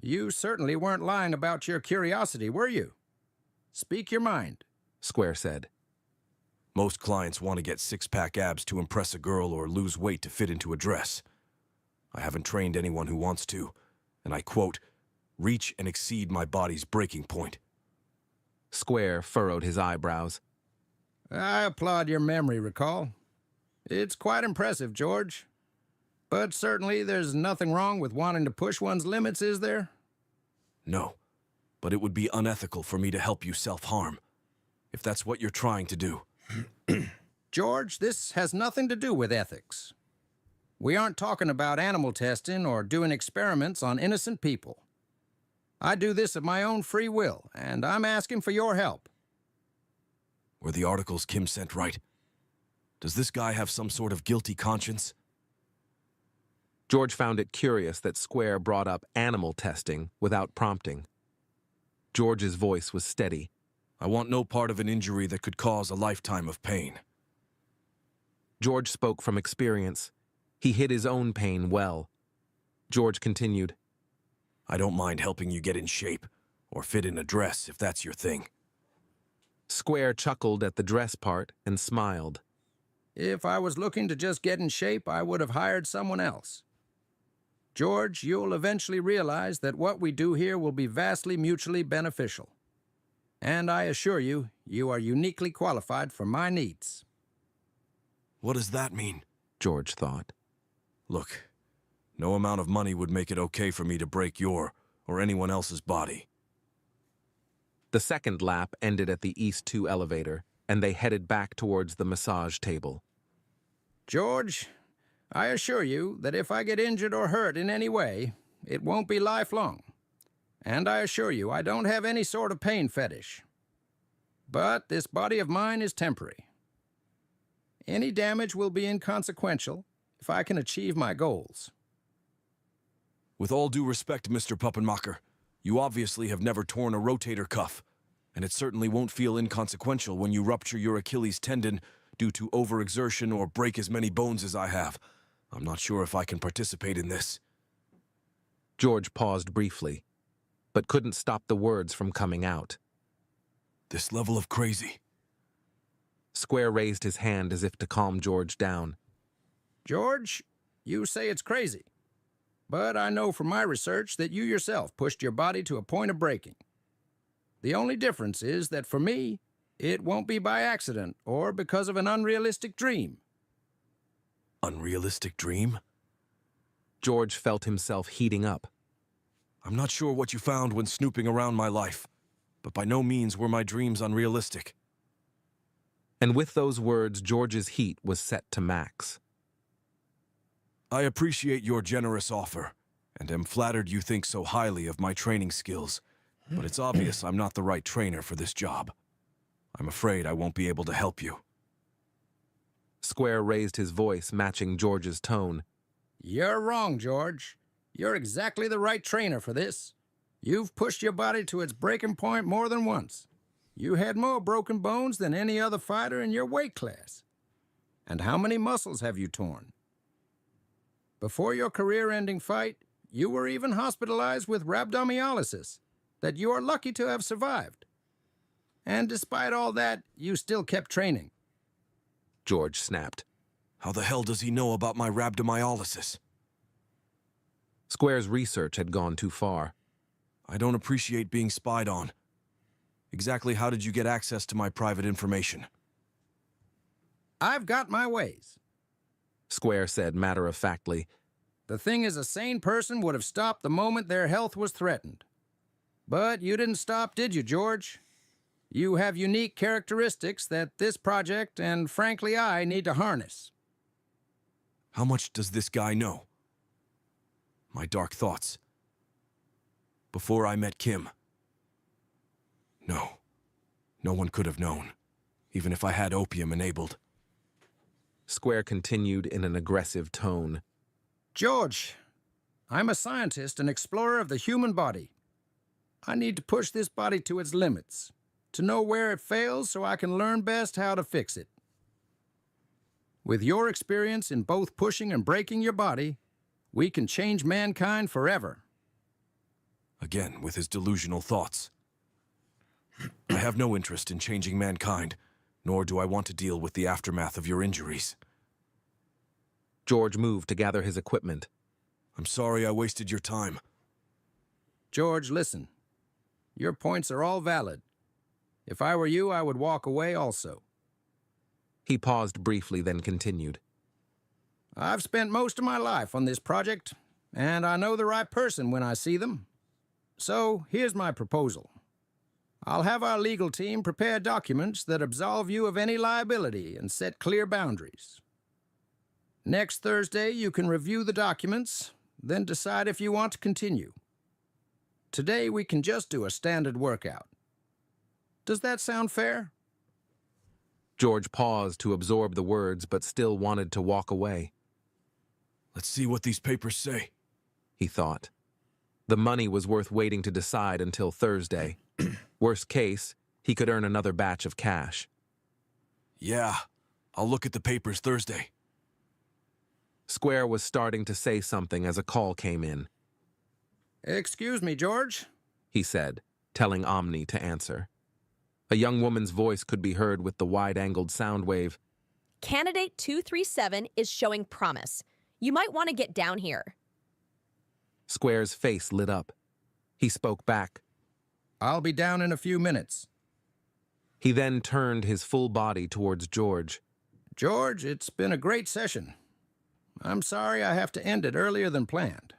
You certainly weren't lying about your curiosity, were you? Speak your mind. Square said. Most clients want to get six-pack abs to impress a girl or lose weight to fit into a dress. I haven't trained anyone who wants to, and I quote, reach and exceed my body's breaking point. Square furrowed his eyebrows. I applaud your memory recall. It's quite impressive, George. But certainly there's nothing wrong with wanting to push one's limits, is there? No, but it would be unethical for me to help you self-harm, if that's what you're trying to do. George, this has nothing to do with ethics. We aren't talking about animal testing or doing experiments on innocent people. I do this of my own free will, and I'm asking for your help. Were the articles Kim sent right? Does this guy have some sort of guilty conscience? George found it curious that Square brought up animal testing without prompting. George's voice was steady. I want no part of an injury that could cause a lifetime of pain. George spoke from experience. He hid his own pain well. George continued. I don't mind helping you get in shape, or fit in a dress if that's your thing. Square chuckled at the dress part and smiled. If I was looking to just get in shape, I would have hired someone else. George, you'll eventually realize that what we do here will be vastly mutually beneficial. And I assure you, you are uniquely qualified for my needs. What does that mean? George thought. Look, no amount of money would make it okay for me to break your or anyone else's body. The second lap ended at the East 2 elevator, and they headed back towards the massage table. George, I assure you that if I get injured or hurt in any way, it won't be lifelong. And I assure you I don't have any sort of pain fetish. But this body of mine is temporary. Any damage will be inconsequential if I can achieve my goals. With all due respect, Mr. Puppenmacher, you obviously have never torn a rotator cuff, and it certainly won't feel inconsequential when you rupture your Achilles tendon due to overexertion or break as many bones as I have. I'm not sure if I can participate in this. George paused briefly, but couldn't stop the words from coming out. This level of crazy. Square raised his hand as if to calm George down. George, you say it's crazy. But I know from my research that you yourself pushed your body to a point of breaking. The only difference is that for me, it won't be by accident or because of an unrealistic dream. Unrealistic dream? George felt himself heating up. I'm not sure what you found when snooping around my life, but by no means were my dreams unrealistic. And with those words, George's heat was set to max. I appreciate your generous offer, and am flattered you think so highly of my training skills, but it's obvious I'm not the right trainer for this job. I'm afraid I won't be able to help you. Square raised his voice, matching George's tone. You're wrong, George. You're exactly the right trainer for this. You've pushed your body to its breaking point more than once. You had more broken bones than any other fighter in your weight class. And how many muscles have you torn? Before your career-ending fight, you were even hospitalized with rhabdomyolysis that you are lucky to have survived. And despite all that, you still kept training. George snapped. How the hell does he know about my rhabdomyolysis? Square's research had gone too far. I don't appreciate being spied on. Exactly how did you get access to my private information? I've got my ways. Square said matter-of-factly. The thing is, a sane person would have stopped the moment their health was threatened. But you didn't stop, did you, George? You have unique characteristics that this project, and frankly I, need to harness. How much does this guy know? My dark thoughts. Before I met Kim. No. No one could have known, even if I had opium enabled. Square continued in an aggressive tone. George, I'm a scientist and explorer of the human body. I need to push this body to its limits, to know where it fails so I can learn best how to fix it. With your experience in both pushing and breaking your body, we can change mankind forever. Again, with his delusional thoughts. I have no interest in changing mankind, nor do I want to deal with the aftermath of your injuries. George moved to gather his equipment. I'm sorry I wasted your time. George, listen. Your points are all valid. If I were you, I would walk away also. He paused briefly, then continued. I've spent most of my life on this project, and I know the right person when I see them. So, here's my proposal. I'll have our legal team prepare documents that absolve you of any liability and set clear boundaries. Next Thursday, you can review the documents, then decide if you want to continue. Today, we can just do a standard workout. Does that sound fair? George paused to absorb the words, but still wanted to walk away. Let's see what these papers say, he thought. The money was worth waiting to decide until Thursday. Worst case, he could earn another batch of cash. Yeah, I'll look at the papers Thursday. Square was starting to say something as a call came in. Excuse me, George, he said, telling Omni to answer. A young woman's voice could be heard with the wide-angled sound wave. Candidate 237 is showing promise. You might want to get down here. Square's face lit up. He spoke back. I'll be down in a few minutes. He then turned his full body towards George. George, it's been a great session. I'm sorry I have to end it earlier than planned.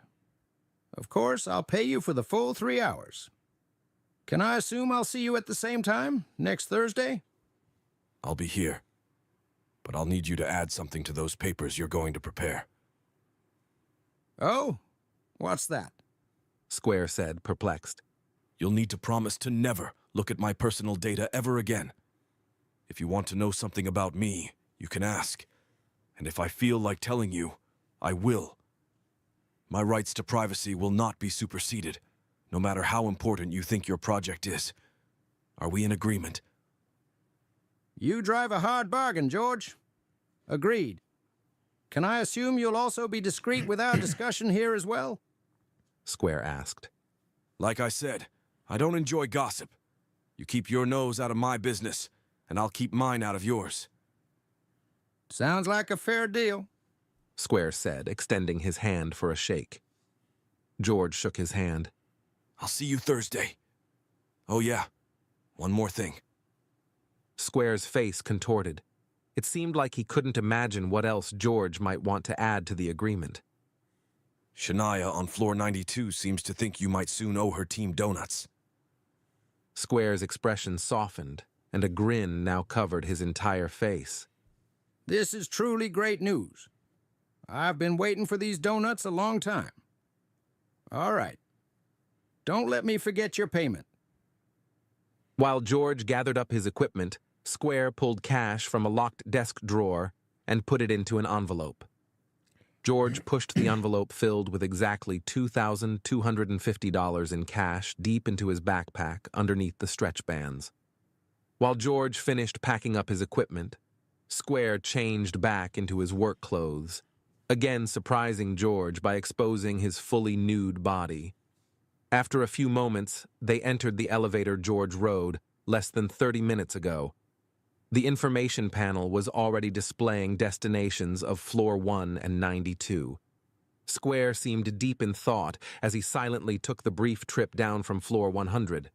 Of course, I'll pay you for the full 3 hours. Can I assume I'll see you at the same time, next Thursday? I'll be here. But I'll need you to add something to those papers you're going to prepare. Oh? What's that? Square said, perplexed. You'll need to promise to never look at my personal data ever again. If you want to know something about me, you can ask. And if I feel like telling you, I will. My rights to privacy will not be superseded, no matter how important you think your project is. Are we in agreement? You drive a hard bargain, George. Agreed. Can I assume you'll also be discreet with our discussion here as well? Square asked. Like I said, I don't enjoy gossip. You keep your nose out of my business, and I'll keep mine out of yours. Sounds like a fair deal, Square said, extending his hand for a shake. George shook his hand. I'll see you Thursday. Oh yeah, one more thing. Square's face contorted. It seemed like he couldn't imagine what else George might want to add to the agreement. Shania on floor 92 seems to think you might soon owe her team donuts. Square's expression softened, and a grin now covered his entire face. This is truly great news. I've been waiting for these donuts a long time. All right. Don't let me forget your payment. While George gathered up his equipment, Square pulled cash from a locked desk drawer and put it into an envelope. George pushed the envelope filled with exactly $2,250 in cash deep into his backpack underneath the stretch bands. While George finished packing up his equipment, Square changed back into his work clothes, again surprising George by exposing his fully nude body. After a few moments, they entered the elevator George rode less than 30 minutes ago. The information panel was already displaying destinations of floor 1 and 92. Square seemed deep in thought as he silently took the brief trip down from floor 100.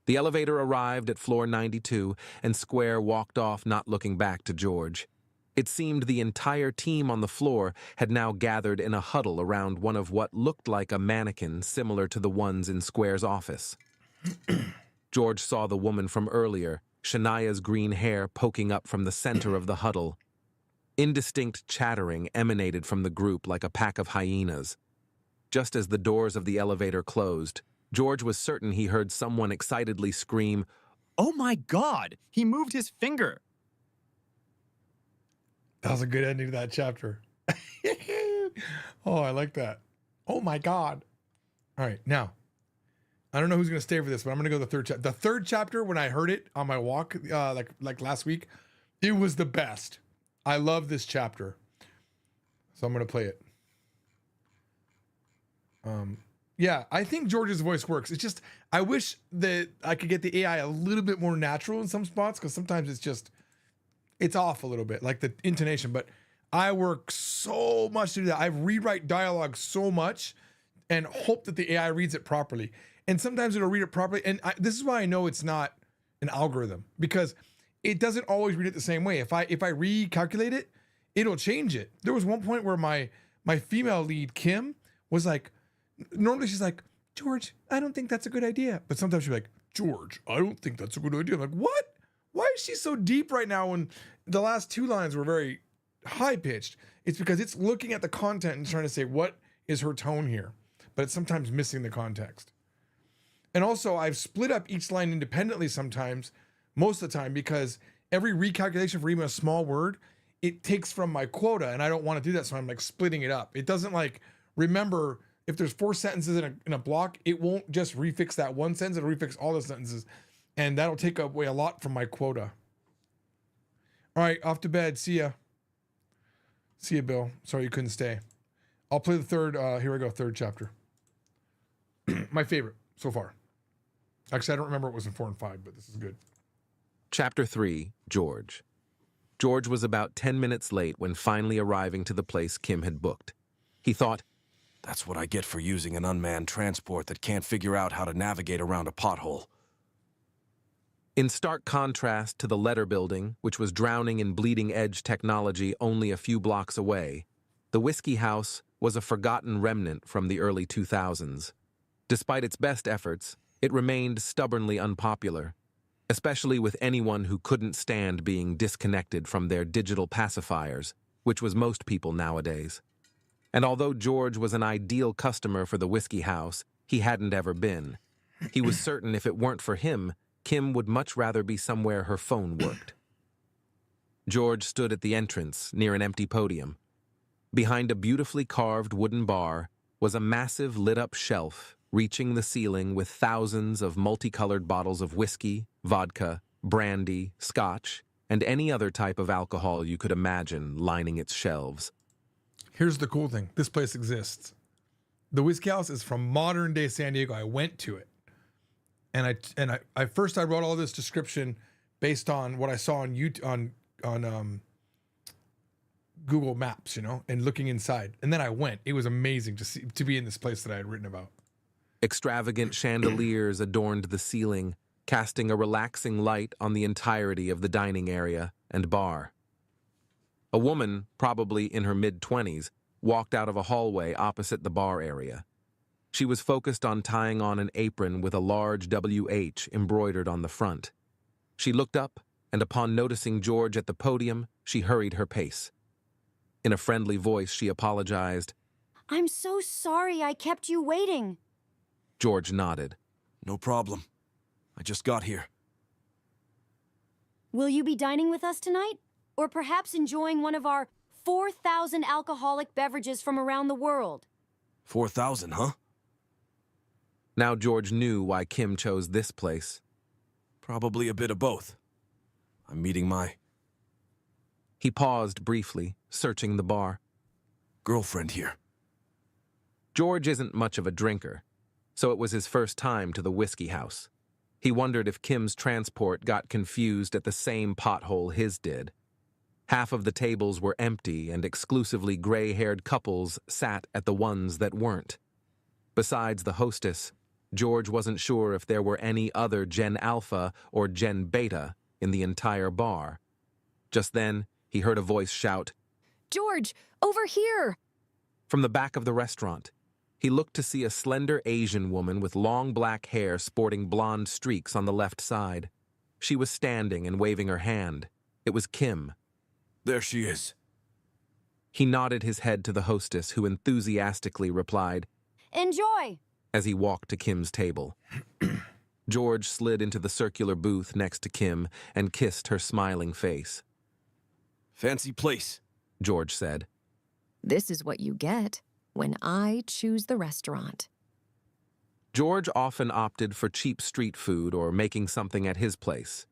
The elevator arrived at floor 92, and Square walked off, not looking back to George. It seemed the entire team on the floor had now gathered in a huddle around one of what looked like a mannequin similar to the ones in Square's office. George saw the woman from earlier, Shania's green hair poking up from the center of the huddle. Indistinct chattering emanated from the group like a pack of hyenas. Just as the doors of the elevator closed, George was certain he heard someone excitedly scream, "Oh my God! He moved his finger!" That was a good ending to that chapter. Oh, I like that. Oh my God. All right, now, I don't know who's going to stay for this, but I'm going to go to the third chapter. The third chapter, when I heard it on my walk, like last week, it was the best. I love this chapter. So I'm going to play it. Yeah, I think George's voice works. It's just, I wish that I could get the AI a little bit more natural in some spots, because sometimes it's off a little bit, like the intonation, but I work so much to do that. I rewrite dialogue so much and hope that the AI reads it properly. And sometimes it'll read it properly. And this is why I know it's not an algorithm, because it doesn't always read it the same way. If I recalculate it, it'll change it. There was one point where my female lead, Kim, was like, normally she's like, George, I don't think that's a good idea. But sometimes she'll be like, George, I don't think that's a good idea. I'm like, what? Why is she so deep right now when the last two lines were very high pitched? It's because it's looking at the content and trying to say, what is her tone here? But it's sometimes missing the context. And also, I've split up each line independently sometimes, most of the time, because every recalculation for even a small word, it takes from my quota, and I don't want to do that, so I'm like splitting it up. It doesn't like remember if there's 4 sentences in a block, it won't just refix that one sentence, it'll refix all the sentences, and that'll take away a lot from my quota. All right, off to bed. See ya. See ya, Bill. Sorry you couldn't stay. I'll play the third, here we go, third chapter. My favorite so far. Actually, I don't remember what was in 4 and 5, but this is good. Chapter 3, George. George was about 10 minutes late when finally arriving to the place Kim had booked. He thought, that's what I get for using an unmanned transport that can't figure out how to navigate around a pothole. In stark contrast to the letter building, which was drowning in bleeding-edge technology only a few blocks away, the Whiskey House was a forgotten remnant from the early 2000s. Despite its best efforts, it remained stubbornly unpopular, especially with anyone who couldn't stand being disconnected from their digital pacifiers, which was most people nowadays. And although George was an ideal customer for the Whiskey House, he hadn't ever been. He was certain if it weren't for him, Kim would much rather be somewhere her phone worked. George stood at the entrance, near an empty podium. Behind a beautifully carved wooden bar was a massive lit-up shelf reaching the ceiling with thousands of multicolored bottles of whiskey, vodka, brandy, scotch, and any other type of alcohol you could imagine lining its shelves. Here's the cool thing. This place exists. The Whiskey House is from modern-day San Diego. I went to it. And I first wrote all this description based on what I saw on YouTube, on Google Maps, and looking inside. And then I went. It was amazing to be in this place that I had written about. Extravagant chandeliers adorned the ceiling, casting a relaxing light on the entirety of the dining area and bar. A woman, probably in her mid-20s, walked out of a hallway opposite the bar area. She was focused on tying on an apron with a large WH embroidered on the front. She looked up, and upon noticing George at the podium, she hurried her pace. In a friendly voice, she apologized. I'm so sorry I kept you waiting. George nodded. No problem. I just got here. Will you be dining with us tonight? Or perhaps enjoying one of our 4,000 alcoholic beverages from around the world? 4,000, huh? Now George knew why Kim chose this place. Probably a bit of both. I'm meeting my... He paused briefly, searching the bar. Girlfriend here. George isn't much of a drinker, so it was his first time to the Whiskey House. He wondered if Kim's transport got confused at the same pothole his did. Half of the tables were empty and exclusively gray-haired couples sat at the ones that weren't. Besides the hostess, George wasn't sure if there were any other Gen Alpha or Gen Beta in the entire bar. Just then, he heard a voice shout, "George, over here!" from the back of the restaurant. He looked to see a slender Asian woman with long black hair sporting blonde streaks on the left side. She was standing and waving her hand. It was Kim. There she is. He nodded his head to the hostess, who enthusiastically replied, Enjoy! As he walked to Kim's table. George slid into the circular booth next to Kim and kissed her smiling face. Fancy place, George said. This is what you get when I choose the restaurant. George often opted for cheap street food or making something at his place.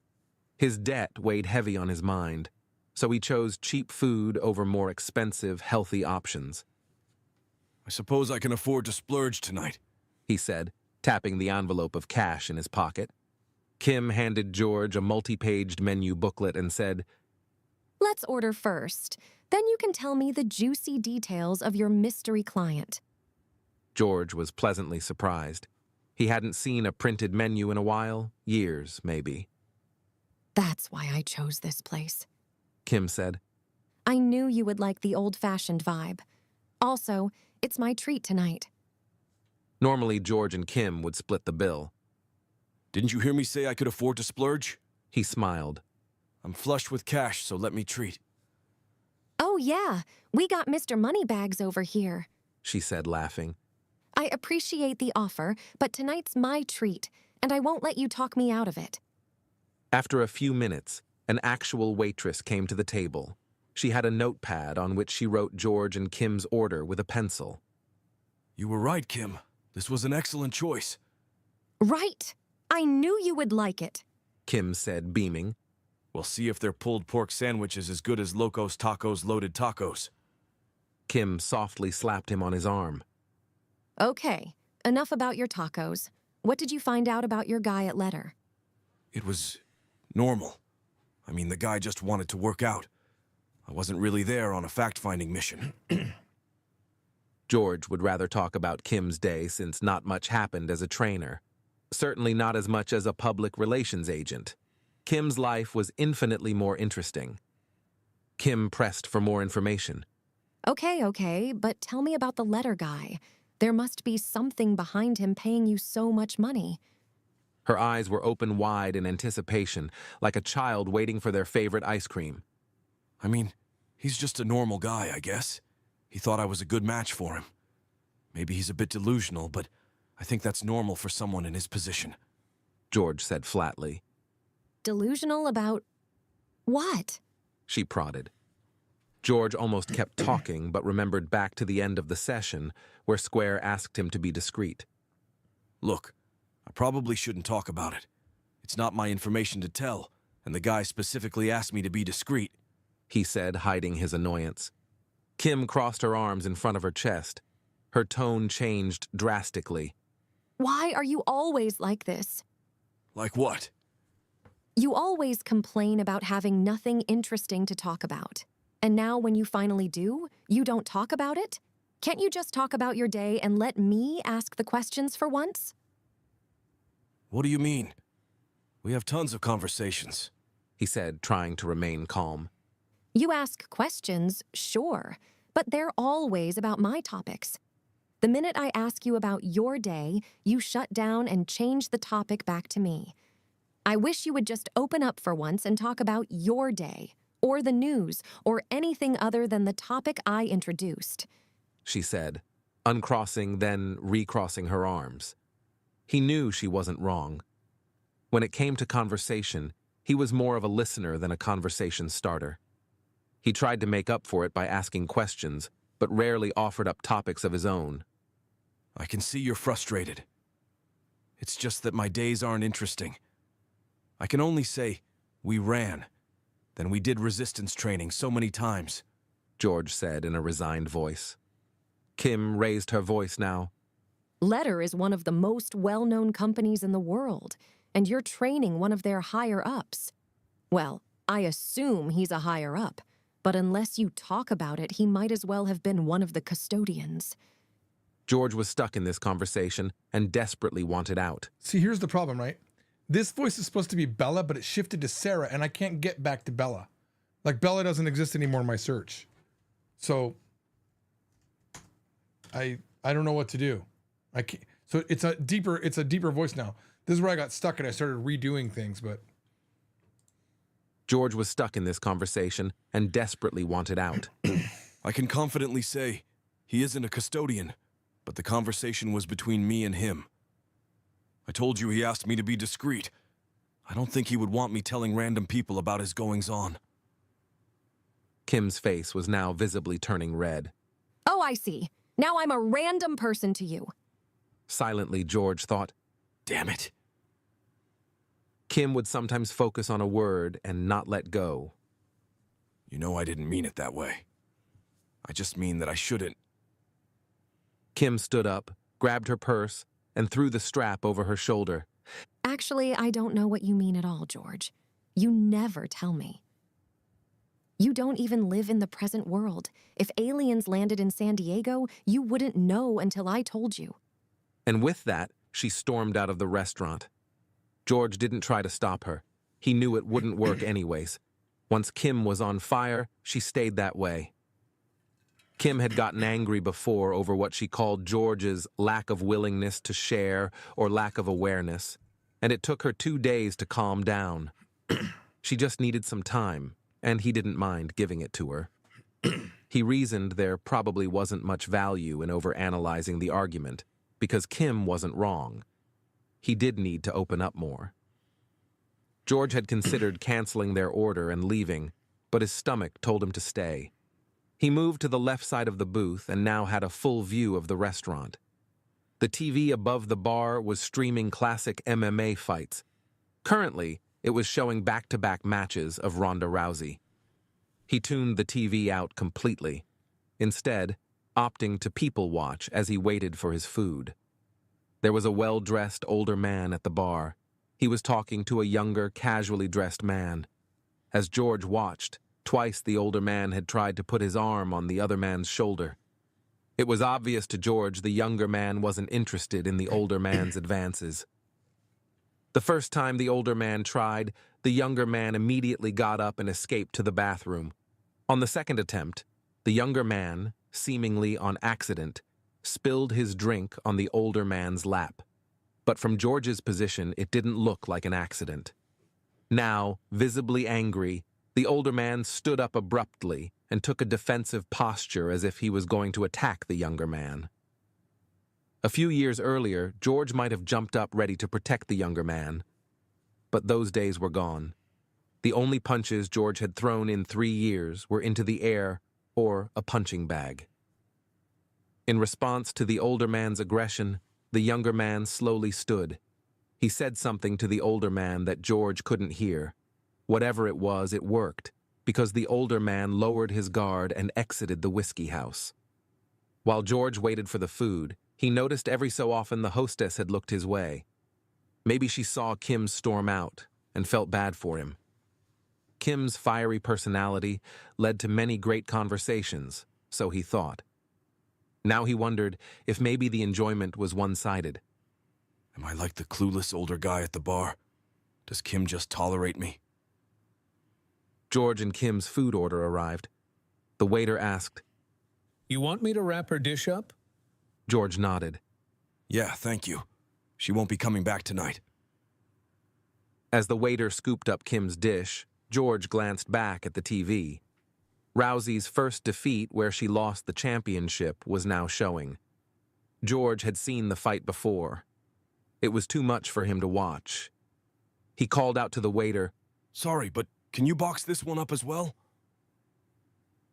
His debt weighed heavy on his mind, so he chose cheap food over more expensive, healthy options. I suppose I can afford to splurge tonight, he said, tapping the envelope of cash in his pocket. Kim handed George a multi-paged menu booklet and said, Let's order first. Then you can tell me the juicy details of your mystery client. George was pleasantly surprised. He hadn't seen a printed menu in a while, years, maybe. That's why I chose this place, Kim said. I knew you would like the old-fashioned vibe. Also, it's my treat tonight. Normally, George and Kim would split the bill. Didn't you hear me say I could afford to splurge? He smiled. I'm flush with cash, so let me treat. Oh, yeah, we got Mr. Moneybags over here, she said, laughing. I appreciate the offer, but tonight's my treat, and I won't let you talk me out of it. After a few minutes, an actual waitress came to the table. She had a notepad on which she wrote George and Kim's order with a pencil. You were right, Kim. This was an excellent choice. Right. I knew you would like it, Kim said, beaming. We'll see if their pulled pork sandwich is as good as Locos Tacos Loaded Tacos. Kim softly slapped him on his arm. Okay, enough about your tacos. What did you find out about your guy at Letter? It was normal. I mean, the guy just wanted to work out. I wasn't really there on a fact-finding mission. George would rather talk about Kim's day since not much happened as a trainer. Certainly not as much as a public relations agent. Kim's life was infinitely more interesting. Kim pressed for more information. Okay, but tell me about the letter guy. There must be something behind him paying you so much money. Her eyes were open wide in anticipation, like a child waiting for their favorite ice cream. I mean, he's just a normal guy, I guess. He thought I was a good match for him. Maybe he's a bit delusional, but I think that's normal for someone in his position. George said flatly. Delusional about what? She prodded. George almost kept talking, but remembered back to the end of the session, where Square asked him to be discreet. Look, I probably shouldn't talk about it. It's not my information to tell, and the guy specifically asked me to be discreet, he said, hiding his annoyance. Kim crossed her arms in front of her chest. Her tone changed drastically. Why are you always like this? Like what? You always complain about having nothing interesting to talk about. And now when you finally do, you don't talk about it? Can't you just talk about your day and let me ask the questions for once? What do you mean? We have tons of conversations, he said, trying to remain calm. You ask questions, sure, but they're always about my topics. The minute I ask you about your day, you shut down and change the topic back to me. I wish you would just open up for once and talk about your day, or the news, or anything other than the topic I introduced, she said, uncrossing, then recrossing her arms. He knew she wasn't wrong. When it came to conversation, he was more of a listener than a conversation starter. He tried to make up for it by asking questions, but rarely offered up topics of his own. I can see you're frustrated. It's just that my days aren't interesting. I can only say, we ran. Then we did resistance training so many times, George said in a resigned voice. Kim raised her voice now. Letter is one of the most well-known companies in the world, and you're training one of their higher-ups. Well, I assume he's a higher-up, but unless you talk about it, he might as well have been one of the custodians. George was stuck in this conversation and desperately wanted out. See, here's the problem, right? This voice is supposed to be Bella, but it shifted to Sarah, and I can't get back to Bella. Like, Bella doesn't exist anymore in my search. So, I don't know what to do. I can't. So it's a deeper voice now. This is where I got stuck and I started redoing things, but... George was stuck in this conversation and desperately wanted out. I can confidently say he isn't a custodian, but the conversation was between me and him. I told you he asked me to be discreet. I don't think he would want me telling random people about his goings-on. Kim's face was now visibly turning red. Oh, I see. Now I'm a random person to you. Silently, George thought, damn it. Kim would sometimes focus on a word and not let go. You know I didn't mean it that way. I just mean that I shouldn't. Kim stood up, grabbed her purse, and threw the strap over her shoulder. Actually, I don't know what you mean at all, George. You never tell me. You don't even live in the present world. If aliens landed in San Diego, you wouldn't know until I told you. And with that, she stormed out of the restaurant. George didn't try to stop her. He knew it wouldn't work anyways. Once Kim was on fire, she stayed that way. Kim had gotten angry before over what she called George's lack of willingness to share or lack of awareness, and it took her 2 days to calm down. She just needed some time, and he didn't mind giving it to her. He reasoned there probably wasn't much value in overanalyzing the argument, because Kim wasn't wrong. He did need to open up more. George had considered canceling their order and leaving, but his stomach told him to stay. He moved to the left side of the booth and now had a full view of the restaurant. The TV above the bar was streaming classic MMA fights. Currently, it was showing back-to-back matches of Ronda Rousey. He tuned the TV out completely, instead opting to people watch as he waited for his food. There was a well-dressed older man at the bar. He was talking to a younger, casually dressed man. As George watched, twice the older man had tried to put his arm on the other man's shoulder. It was obvious to George the younger man wasn't interested in the older man's advances. The first time the older man tried, the younger man immediately got up and escaped to the bathroom. On the second attempt, the younger man, seemingly on accident, spilled his drink on the older man's lap. But from George's position, it didn't look like an accident. Now, visibly angry, the older man stood up abruptly and took a defensive posture as if he was going to attack the younger man. A few years earlier, George might have jumped up ready to protect the younger man. But those days were gone. The only punches George had thrown in 3 years were into the air or a punching bag. In response to the older man's aggression, the younger man slowly stood. He said something to the older man that George couldn't hear. Whatever it was, it worked, because the older man lowered his guard and exited the whiskey house. While George waited for the food, he noticed every so often the hostess had looked his way. Maybe she saw Kim storm out and felt bad for him. Kim's fiery personality led to many great conversations, so he thought. Now he wondered if maybe the enjoyment was one-sided. Am I like the clueless older guy at the bar? Does Kim just tolerate me? George and Kim's food order arrived. The waiter asked, "You want me to wrap her dish up?" George nodded. Yeah, thank you. She won't be coming back tonight. As the waiter scooped up Kim's dish, George glanced back at the TV. Rousey's first defeat, where she lost the championship, was now showing. George had seen the fight before. It was too much for him to watch. He called out to the waiter, "Sorry, but can you box this one up as well?"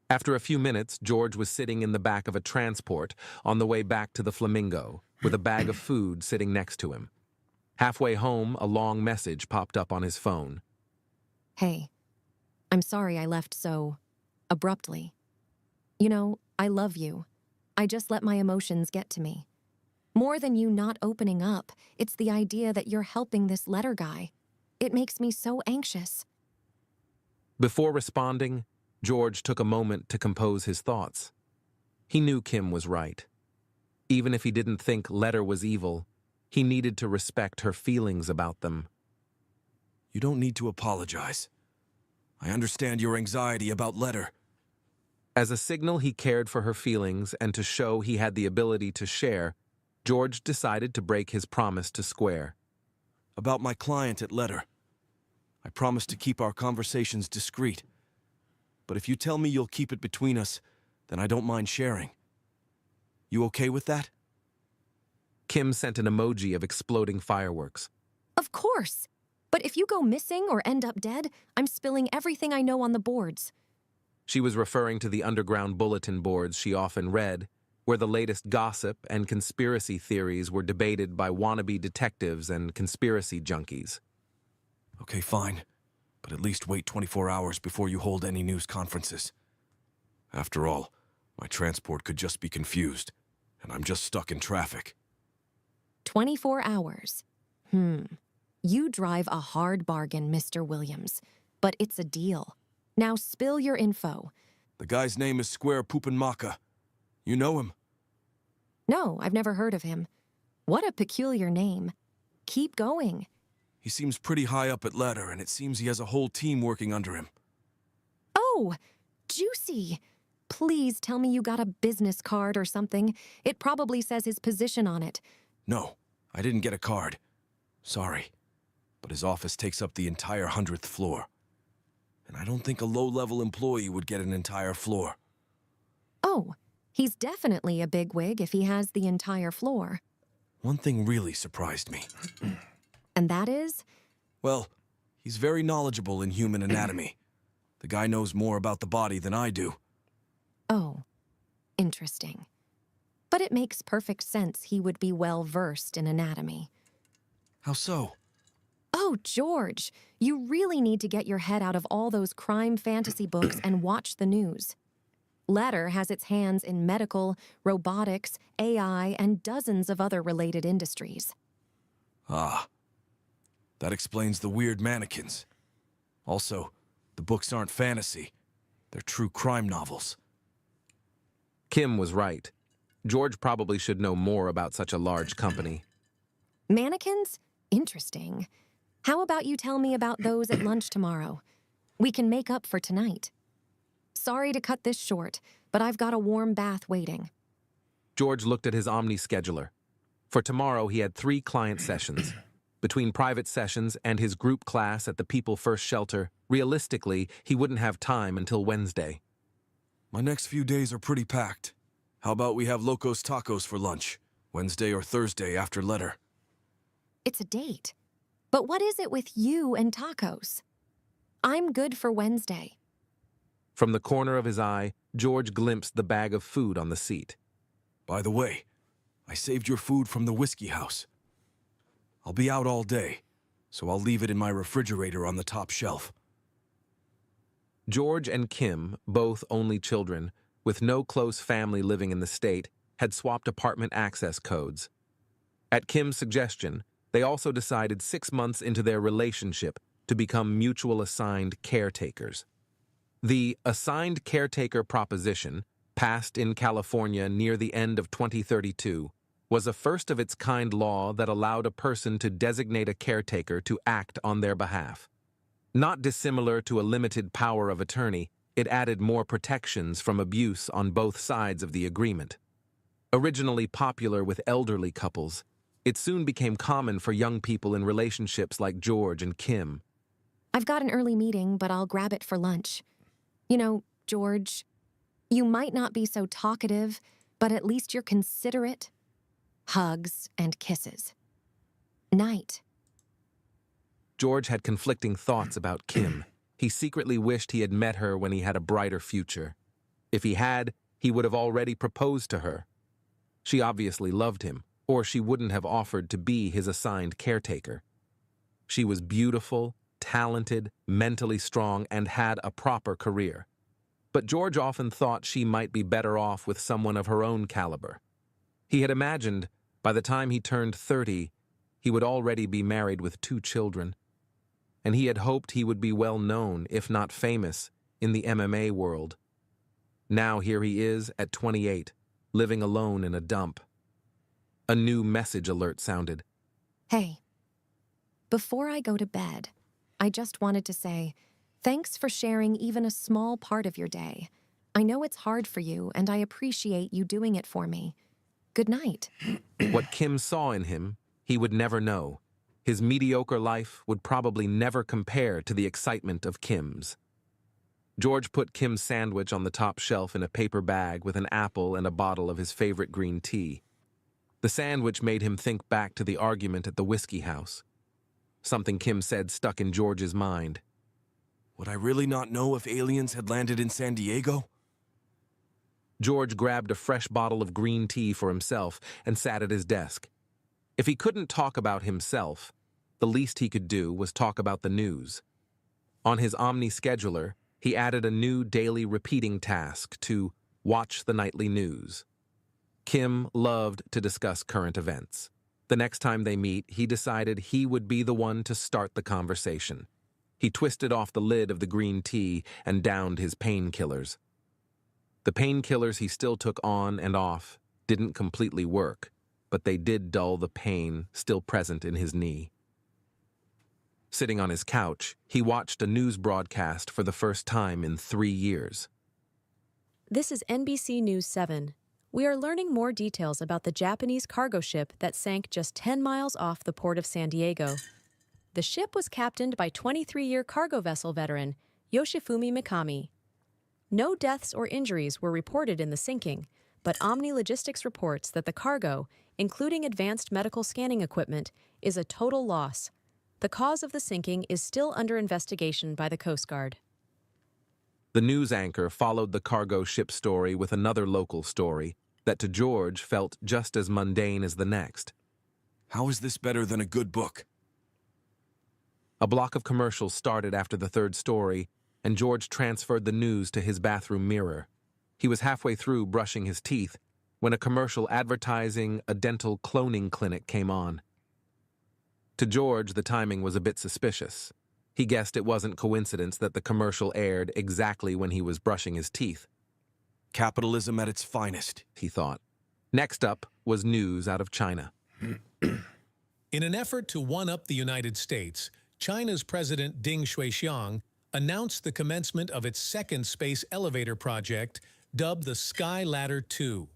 After a few minutes, George was sitting in the back of a transport on the way back to the Flamingo, with a bag of food sitting next to him. Halfway home, a long message popped up on his phone. Hey, I'm sorry I left so abruptly. You know, I love you. I just let my emotions get to me. More than you not opening up, it's the idea that you're helping this letter guy. It makes me so anxious. Before responding, George took a moment to compose his thoughts. He knew Kim was right. Even if he didn't think Letter was evil, he needed to respect her feelings about them. You don't need to apologize. I understand your anxiety about Letter. As a signal he cared for her feelings and to show he had the ability to share, George decided to break his promise to Square. About my client at Letter. I promise to keep our conversations discreet. But if you tell me you'll keep it between us, then I don't mind sharing. You okay with that? Kim sent an emoji of exploding fireworks. Of course. But if you go missing or end up dead, I'm spilling everything I know on the boards. She was referring to the underground bulletin boards she often read, where the latest gossip and conspiracy theories were debated by wannabe detectives and conspiracy junkies. Okay, fine. But at least wait 24 hours before you hold any news conferences. After all, my transport could just be confused, and I'm just stuck in traffic. 24 hours. You drive a hard bargain, Mr. Williams, but it's a deal. Now spill your info. The guy's name is Square Pupanmaka. You know him? No, I've never heard of him. What a peculiar name. Keep going. He seems pretty high up at Letter, and it seems he has a whole team working under him. Oh, juicy. Please tell me you got a business card or something. It probably says his position on it. No, I didn't get a card. Sorry. But his office takes up the entire 100th floor. And I don't think a low-level employee would get an entire floor. Oh, he's definitely a bigwig if he has the entire floor. One thing really surprised me. And that is? Well, he's very knowledgeable in human anatomy. The guy knows more about the body than I do. Oh, interesting. But it makes perfect sense he would be well-versed in anatomy. How so? Oh, George, you really need to get your head out of all those crime fantasy books and watch the news. Letter has its hands in medical, robotics, AI, and dozens of other related industries. Ah. That explains the weird mannequins. Also, the books aren't fantasy. They're true crime novels. Kim was right. George probably should know more about such a large company. Mannequins? Interesting. How about you tell me about those at lunch tomorrow? We can make up for tonight. Sorry to cut this short, but I've got a warm bath waiting. George looked at his Omni scheduler. For tomorrow, he had 3 client sessions. Between private sessions and his group class at the People First shelter, realistically, he wouldn't have time until Wednesday. My next few days are pretty packed. How about we have Locos Tacos for lunch, Wednesday or Thursday after letter? It's a date. But what is it with you and tacos? I'm good for Wednesday. From the corner of his eye, George glimpsed the bag of food on the seat. By the way, I saved your food from the whiskey house. I'll be out all day, so I'll leave it in my refrigerator on the top shelf. George and Kim, both only children, with no close family living in the state, had swapped apartment access codes. At Kim's suggestion, they also decided 6 months into their relationship to become mutual assigned caretakers. The assigned caretaker proposition, passed in California near the end of 2032, was a first-of-its-kind law that allowed a person to designate a caretaker to act on their behalf. Not dissimilar to a limited power of attorney, it added more protections from abuse on both sides of the agreement. Originally popular with elderly couples, it soon became common for young people in relationships like George and Kim. I've got an early meeting, but I'll grab it for lunch. You know, George, you might not be so talkative, but at least you're considerate. Hugs and kisses. Night. George had conflicting thoughts about Kim. He secretly wished he had met her when he had a brighter future. If he had, he would have already proposed to her. She obviously loved him, or she wouldn't have offered to be his assigned caretaker. She was beautiful, talented, mentally strong, and had a proper career. But George often thought she might be better off with someone of her own caliber. He had imagined, by the time he turned 30, he would already be married with 2 children. And he had hoped he would be well known, if not famous, in the MMA world. Now here he is, at 28, living alone in a dump. A new message alert sounded. Hey, before I go to bed, I just wanted to say, thanks for sharing even a small part of your day. I know it's hard for you, and I appreciate you doing it for me. Good night. What Kim saw in him, he would never know. His mediocre life would probably never compare to the excitement of Kim's. George put Kim's sandwich on the top shelf in a paper bag with an apple and a bottle of his favorite green tea. The sandwich made him think back to the argument at the whiskey house. Something Kim said stuck in George's mind. Would I really not know if aliens had landed in San Diego? George grabbed a fresh bottle of green tea for himself and sat at his desk. If he couldn't talk about himself, the least he could do was talk about the news. On his Omni scheduler, he added a new daily repeating task to watch the nightly news. Kim loved to discuss current events. The next time they meet, he decided he would be the one to start the conversation. He twisted off the lid of the green tea and downed his painkillers. The painkillers he still took on and off didn't completely work, but they did dull the pain still present in his knee. Sitting on his couch, he watched a news broadcast for the first time in 3 years. This is NBC News 7. We are learning more details about the Japanese cargo ship that sank just 10 miles off the port of San Diego. The ship was captained by 23-year cargo vessel veteran Yoshifumi Mikami. No deaths or injuries were reported in the sinking, but Omni Logistics reports that the cargo, including advanced medical scanning equipment, is a total loss. The cause of the sinking is still under investigation by the Coast Guard. The news anchor followed the cargo ship story with another local story that to George felt just as mundane as the next. How is this better than a good book? A block of commercials started after the third story, and George transferred the news to his bathroom mirror. He was halfway through brushing his teeth when a commercial advertising a dental cloning clinic came on. To George, the timing was a bit suspicious. He guessed it wasn't coincidence that the commercial aired exactly when he was brushing his teeth. Capitalism at its finest, he thought. Next up was news out of China. In an effort to one-up the United States, China's President Ding Xuexiang announced the commencement of its second space elevator project, dubbed the Sky Ladder 2.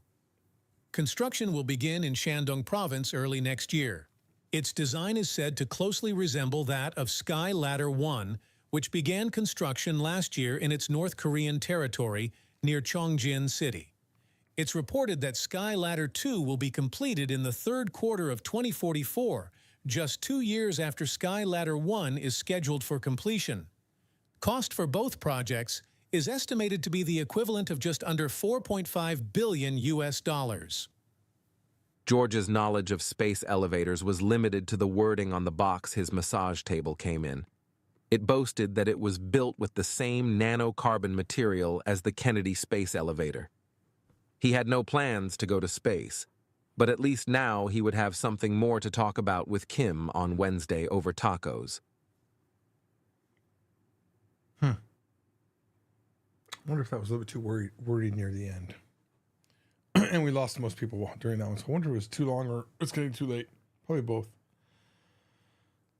Construction will begin in Shandong Province early next year. Its design is said to closely resemble that of Sky Ladder 1, which began construction last year in its North Korean territory near Chongjin City. It's reported that Sky Ladder 2 will be completed in the third quarter of 2044, just 2 years after Sky Ladder 1 is scheduled for completion. Cost for both projects is estimated to be the equivalent of just under $4.5 billion US. George's knowledge of space elevators was limited to the wording on the box his massage table came in. It boasted that it was built with the same nanocarbon material as the Kennedy space elevator. He had no plans to go to space, but at least now he would have something more to talk about with Kim on Wednesday over tacos. I wonder if that was a little bit too wordy near the end. And we lost most people during that one, so I wonder if it was too long or it's getting too late. Probably both.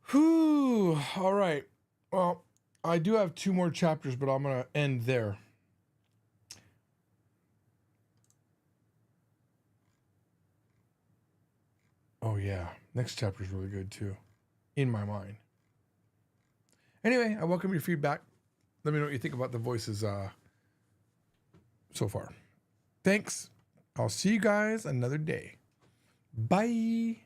Whew. All right. Well, I do have 2 more chapters, but I'm going to end there. Oh, yeah. Next chapter is really good, too. In my mind. Anyway, I welcome your feedback. Let me know what you think about the voices so far. Thanks. I'll see you guys another day. Bye.